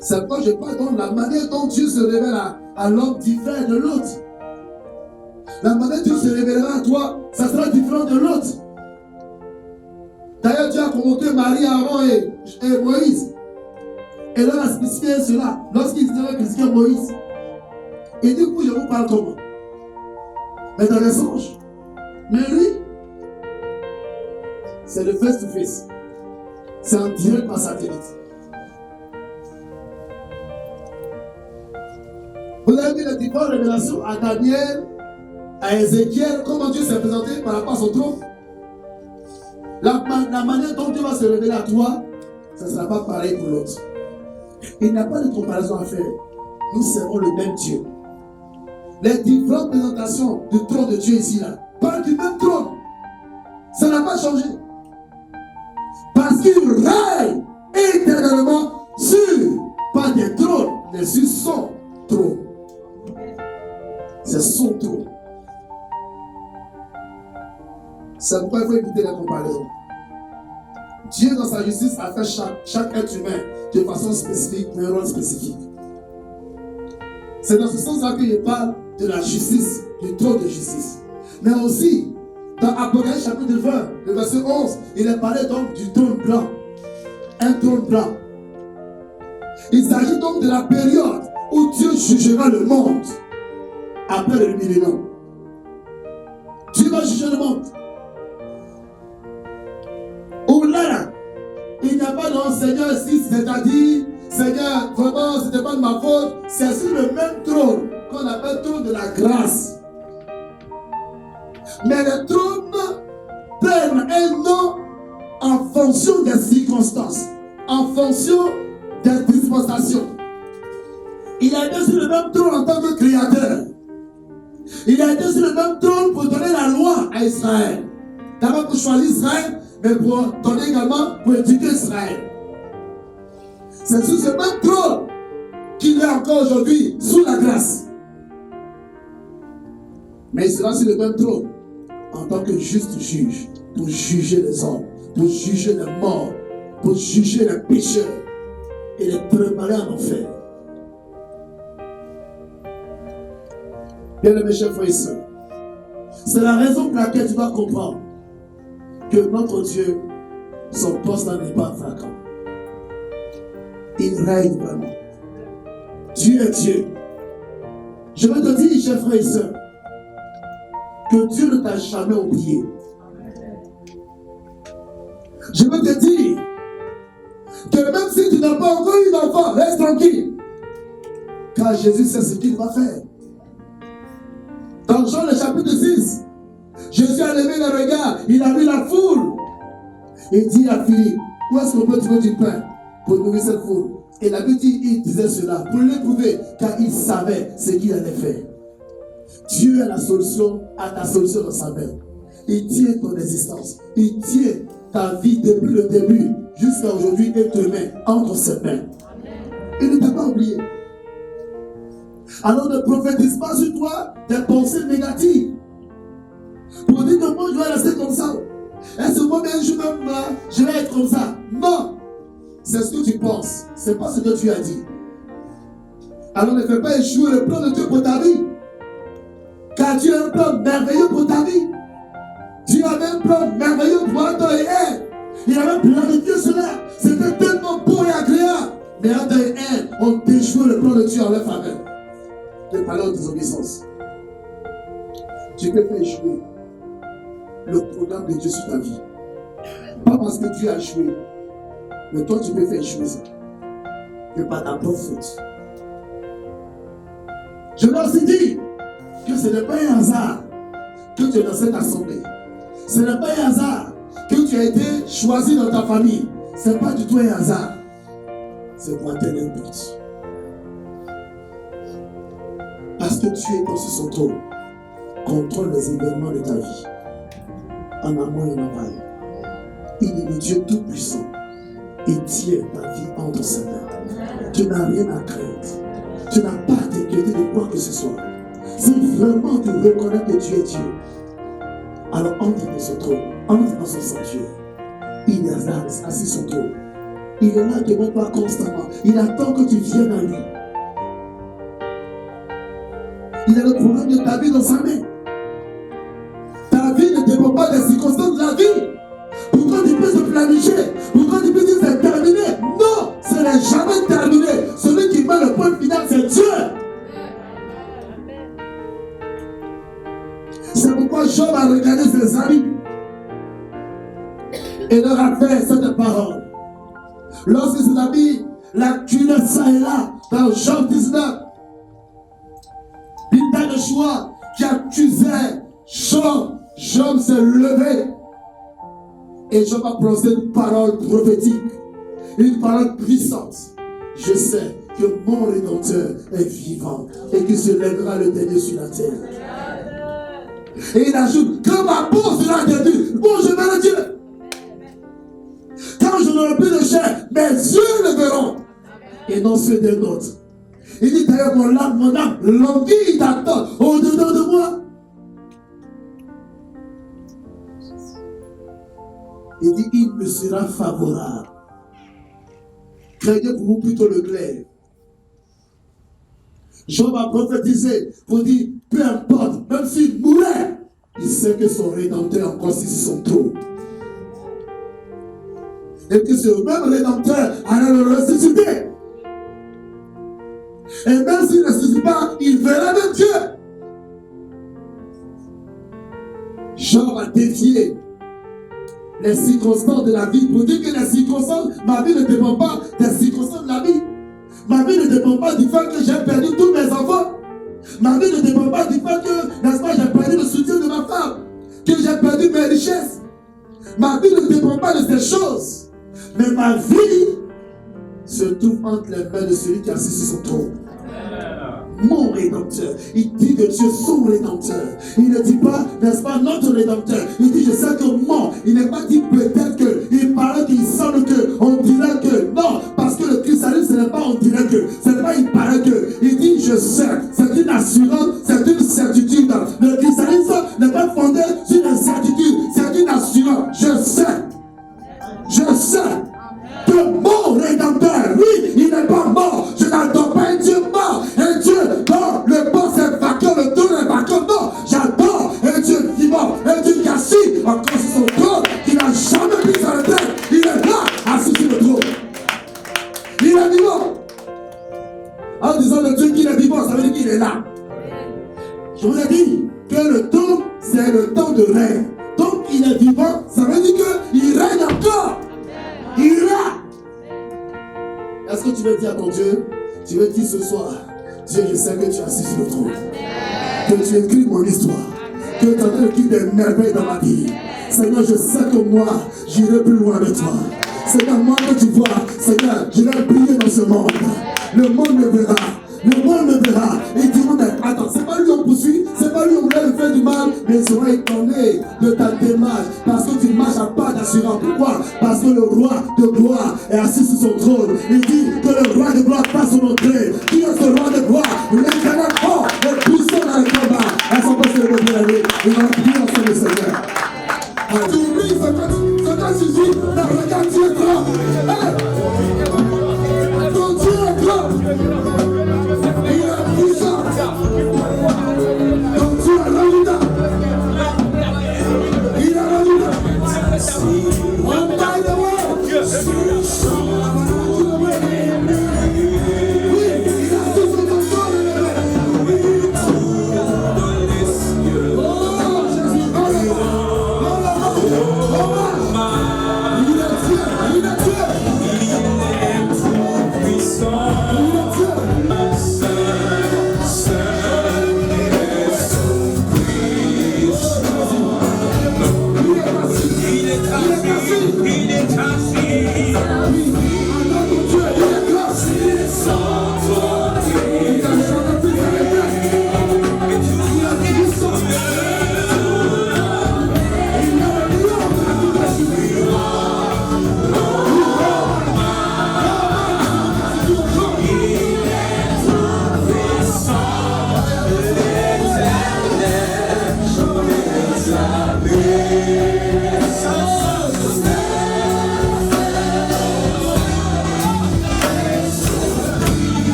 C'est pourquoi je parle donc la manière dont Dieu se révèle à l'homme diffère de l'autre. La manière dont Dieu se révélera à toi, ça sera différent de l'autre. D'ailleurs, Dieu a convoqué Marie, Aaron et Moïse. Et là, il a spécifié cela. Lorsqu'il disait critiquer Moïse, il dit que je vous parle comment? Mais dans les songes. Mais lui, c'est le face-to-face. C'est en direct par satellite. Vous avez vu les différentes révélations à Daniel, à Ézéchiel, comment Dieu s'est présenté par rapport à son trône. La manière dont Dieu va se révéler à toi, ça ne sera pas pareil pour l'autre. Il n'y a pas de comparaison à faire. Nous servons le même Dieu. Les différentes présentations du trône de Dieu ici, là, parlent du même trône. Ça n'a pas changé. Parce qu'il règne éternellement sur, pas des trônes, mais sur son trône. C'est son trône. C'est pourquoi il faut éviter la comparaison. Dieu, dans sa justice, a fait chaque être humain de façon spécifique, pour un rôle spécifique. C'est dans ce sens-là que je parle de la justice, du trône de justice. Mais aussi, dans Apocalypse chapitre 20, le verset 11, il est parlé donc du trône blanc. Un trône blanc. Il s'agit donc de la période où Dieu jugera le monde après le millénaire. Dieu va juger le monde. Où là, il n'y a pas de Seigneur ici, c'est-à-dire, Seigneur, vraiment, ce n'était pas de ma faute. C'est sur le même trône qu'on appelle trône de la grâce. Mais les trônes prennent un nom en fonction des circonstances, en fonction des dispensations. Il a été sur le même trône en tant que créateur. Il a été sur le même trône pour donner la loi à Israël. D'abord pour choisir Israël, mais pour donner également pour éduquer Israël. C'est sur ce même trône qu'il est encore aujourd'hui sous la grâce. Mais il sera sur le même trône en tant que juste juge pour juger les hommes, pour juger les morts, pour juger les pécheurs et les préparer en enfer. Bien-aimés chers frères et sœurs, c'est la raison pour laquelle tu dois comprendre que notre Dieu, son poste n'est pas vacant. Il règne vraiment. Dieu est Dieu. Je veux te dire, chers frères et sœurs, que Dieu ne t'a jamais oublié. Je veux te dire que même si tu n'as pas encore eu d'enfant, reste tranquille. Car Jésus sait ce qu'il va faire. Dans Jean le chapitre 6, Jésus a levé le regard, il a vu la foule. Il dit à Philippe, où est-ce qu'on peut trouver du pain pour nourrir cette foule? Et la Bible dit, il disait cela pour l'éprouver, car il savait ce qu'il allait faire. Dieu a la solution, a ta solution dans sa main. Il tient ton existence. Il tient ta vie depuis le début jusqu'à aujourd'hui et demain entre ses mains. Il ne t'a pas oublié. Alors ne prophétise pas sur toi des pensées négatives. Pour dire que moi je vais rester comme ça. Est-ce que moi un jour même là, je vais être comme ça? Non. C'est ce que tu penses. Ce n'est pas ce que tu as dit. Alors ne fais pas échouer le plan de Dieu pour ta vie. Car Dieu a un plan merveilleux pour ta vie. Dieu avait un plan merveilleux pour Adam et Ève. Il avait planifié cela. C'était tellement beau et agréable. Mais Adam et Ève ont déjoué le plan de Dieu en leur faveur. Je parle de désobéissance. Tu peux faire échouer le programme de Dieu sur ta vie. Pas parce que Dieu a échoué, mais toi tu peux faire échouer ça. Et par ta propre faute. Je leur ai dit que ce n'est pas un hasard que tu es dans cette assemblée. Ce n'est pas un hasard que tu as été choisi dans ta famille. Ce n'est pas du tout un hasard. C'est pour atteindre un but. Parce que tu es dans ce son trône. Contrôle les événements de ta vie. En amont et en aval. Il est le Dieu tout-puissant. Il tient ta vie entre ses mains. Tu n'as rien à craindre. Tu n'as pas à t'inquiéter de quoi que ce soit. Si vraiment tu reconnais que tu es Dieu, alors entre dans son trône, entre dans son sanctuaire. Il est assis sur son trône. Il est là devant toi constamment. Il attend que tu viennes à lui. Il a le programme de ta vie dans sa main. Ta vie ne dépend pas des circonstances de la vie. Pourquoi tu peux se planifier? Pourquoi tu peux dire que c'est terminé? Non, ce n'est jamais terminé. Celui qui met le point final, c'est Dieu. C'est pourquoi Job a regardé ses amis et leur a fait cette parole. Lorsque ses amis l'accusaient ça et là, dans Job 19, Bildad de Choix qui accusait Job, Job s'est levé et Job a prononcé une parole prophétique, une parole puissante. Je sais que mon Rédempteur est vivant et qu'il se lèvera le dernier sur la terre. Et il ajoute, quand ma peau sera perdue, bon, je verrai Dieu. Quand je n'aurai plus de chair, mes yeux le verront. Et non ceux d'un autre. Il dit d'ailleurs, mon âme, l'envie t'attend au-dedans de moi. Il dit, il me sera favorable. Craignez pour vous plutôt le glaive. Job a prophétisé pour dire, peu importe, même s'il mourait, il sait que son Rédempteur encore ici sur son trône. Et que ce même Rédempteur allait le ressusciter. Et même s'il ne ressuscite pas, il verra même Dieu. Job a défié les circonstances de la vie pour dire que les circonstances, ma vie ne dépend pas des circonstances de la vie. Ma vie ne dépend pas du fait que j'ai perdu tous mes enfants. Ma vie ne dépend pas du fait que, n'est-ce pas, j'ai perdu le soutien de ma femme, que j'ai perdu mes richesses. Ma vie ne dépend pas de ces choses. Mais ma vie se trouve entre les mains de celui qui est assis sur son trône. Mon Rédempteur. Il dit de Dieu son Rédempteur. Il ne dit pas, n'est-ce pas, notre Rédempteur. Il dit, je sais que mon. Il n'est pas dit peut-être que. Il paraît qu'il semble que. On dirait que. Non, parce que le christianisme, ce n'est pas on dirait que. Ce n'est pas il paraît règne. Donc il est vivant, ça veut dire qu'il règne encore. Il règne. Est-ce que tu veux dire à ton Dieu, tu veux dire ce soir, Dieu, je sais que tu es assis sur le trône, que tu écris mon histoire, que tu es en train d'écrire des merveilles dans ma vie. Seigneur, je sais que moi, j'irai plus loin avec toi. Seigneur, moi que tu vois, Seigneur, j'irai briller dans ce monde. Le monde me verra. Le monde me verra et ils diront, mais attends, c'est pas lui on poursuit, c'est pas lui on voulait lui faire du mal, mais ils seront étonnés de ta démarche parce que tu marches à pas d'assurance. Pourquoi? Parce que le roi de gloire est assis sur son trône. Il dit que le roi de gloire passe son entrée. Qui est ce roi de gloire? L'éternel fort et puissant dans le combat. Elles sont pas sur le bien aller. Et on va prier ensemble le Seigneur. Tu oublies, c'est quand tu dis, regarde, tu es grand. Ton Dieu est grand. Il est puissant. Ton Dieu est là. Il est là. One by the way. Oui, il a tout son contrôle. Oh,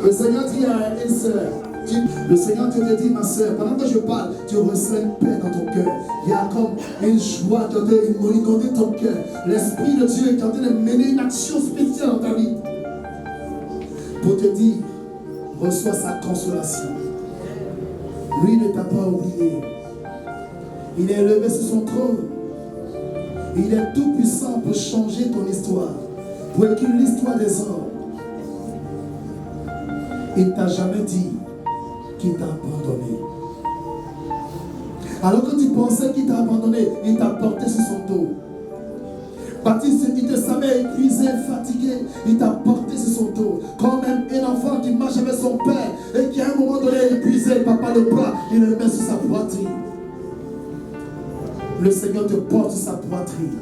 Le Seigneur dit à une sœur, le Seigneur te dit, ma sœur, pendant que je parle, tu ressens une paix dans ton cœur. Il y a comme une joie qui est en train d'inonder ton cœur. L'Esprit de Dieu est en train de mener une action spéciale dans ta vie. Pour te dire, reçois sa consolation. Lui ne t'a pas oublié. Il est élevé sur son trône. Il est tout puissant pour changer ton histoire, pour écrire l'histoire des hommes. Il ne t'a jamais dit qu'il t'a abandonné. Alors que tu pensais qu'il t'a abandonné, il t'a porté sur son dos. Baptiste, il te savait épuisé, fatigué, il t'a porté sur son dos. Comme un enfant qui marche avec son père et qui à un moment donné est épuisé, papa le bras, il le met sur sa poitrine. Le Seigneur te porte sur sa poitrine.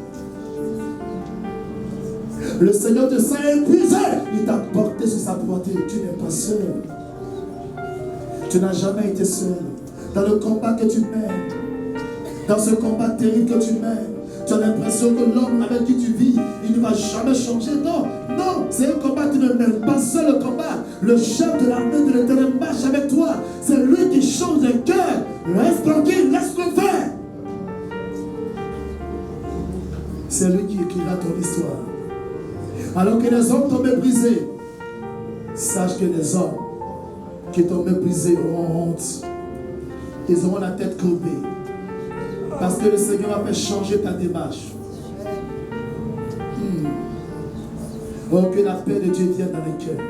Le Seigneur te sent épuisé, il t'a porté sur sa poitrine. Tu n'es pas seul. Tu n'as jamais été seul. Dans le combat que tu mènes, dans ce combat terrible que tu mènes, tu as l'impression que l'homme avec qui tu vis, il ne va jamais changer. Non, non, c'est un combat que tu ne mènes pas seul. Le combat, le chef de l'armée de l'Éternel marche avec toi. C'est lui qui change les cœurs. Reste tranquille, laisse-le faire. C'est lui qui écrira ton histoire. Alors que les hommes t'ont méprisé, sache que les hommes qui t'ont méprisé auront honte. Ils auront la tête courbée. Parce que le Seigneur va faire changer ta démarche. Oh, que la paix de Dieu vienne dans les cœurs.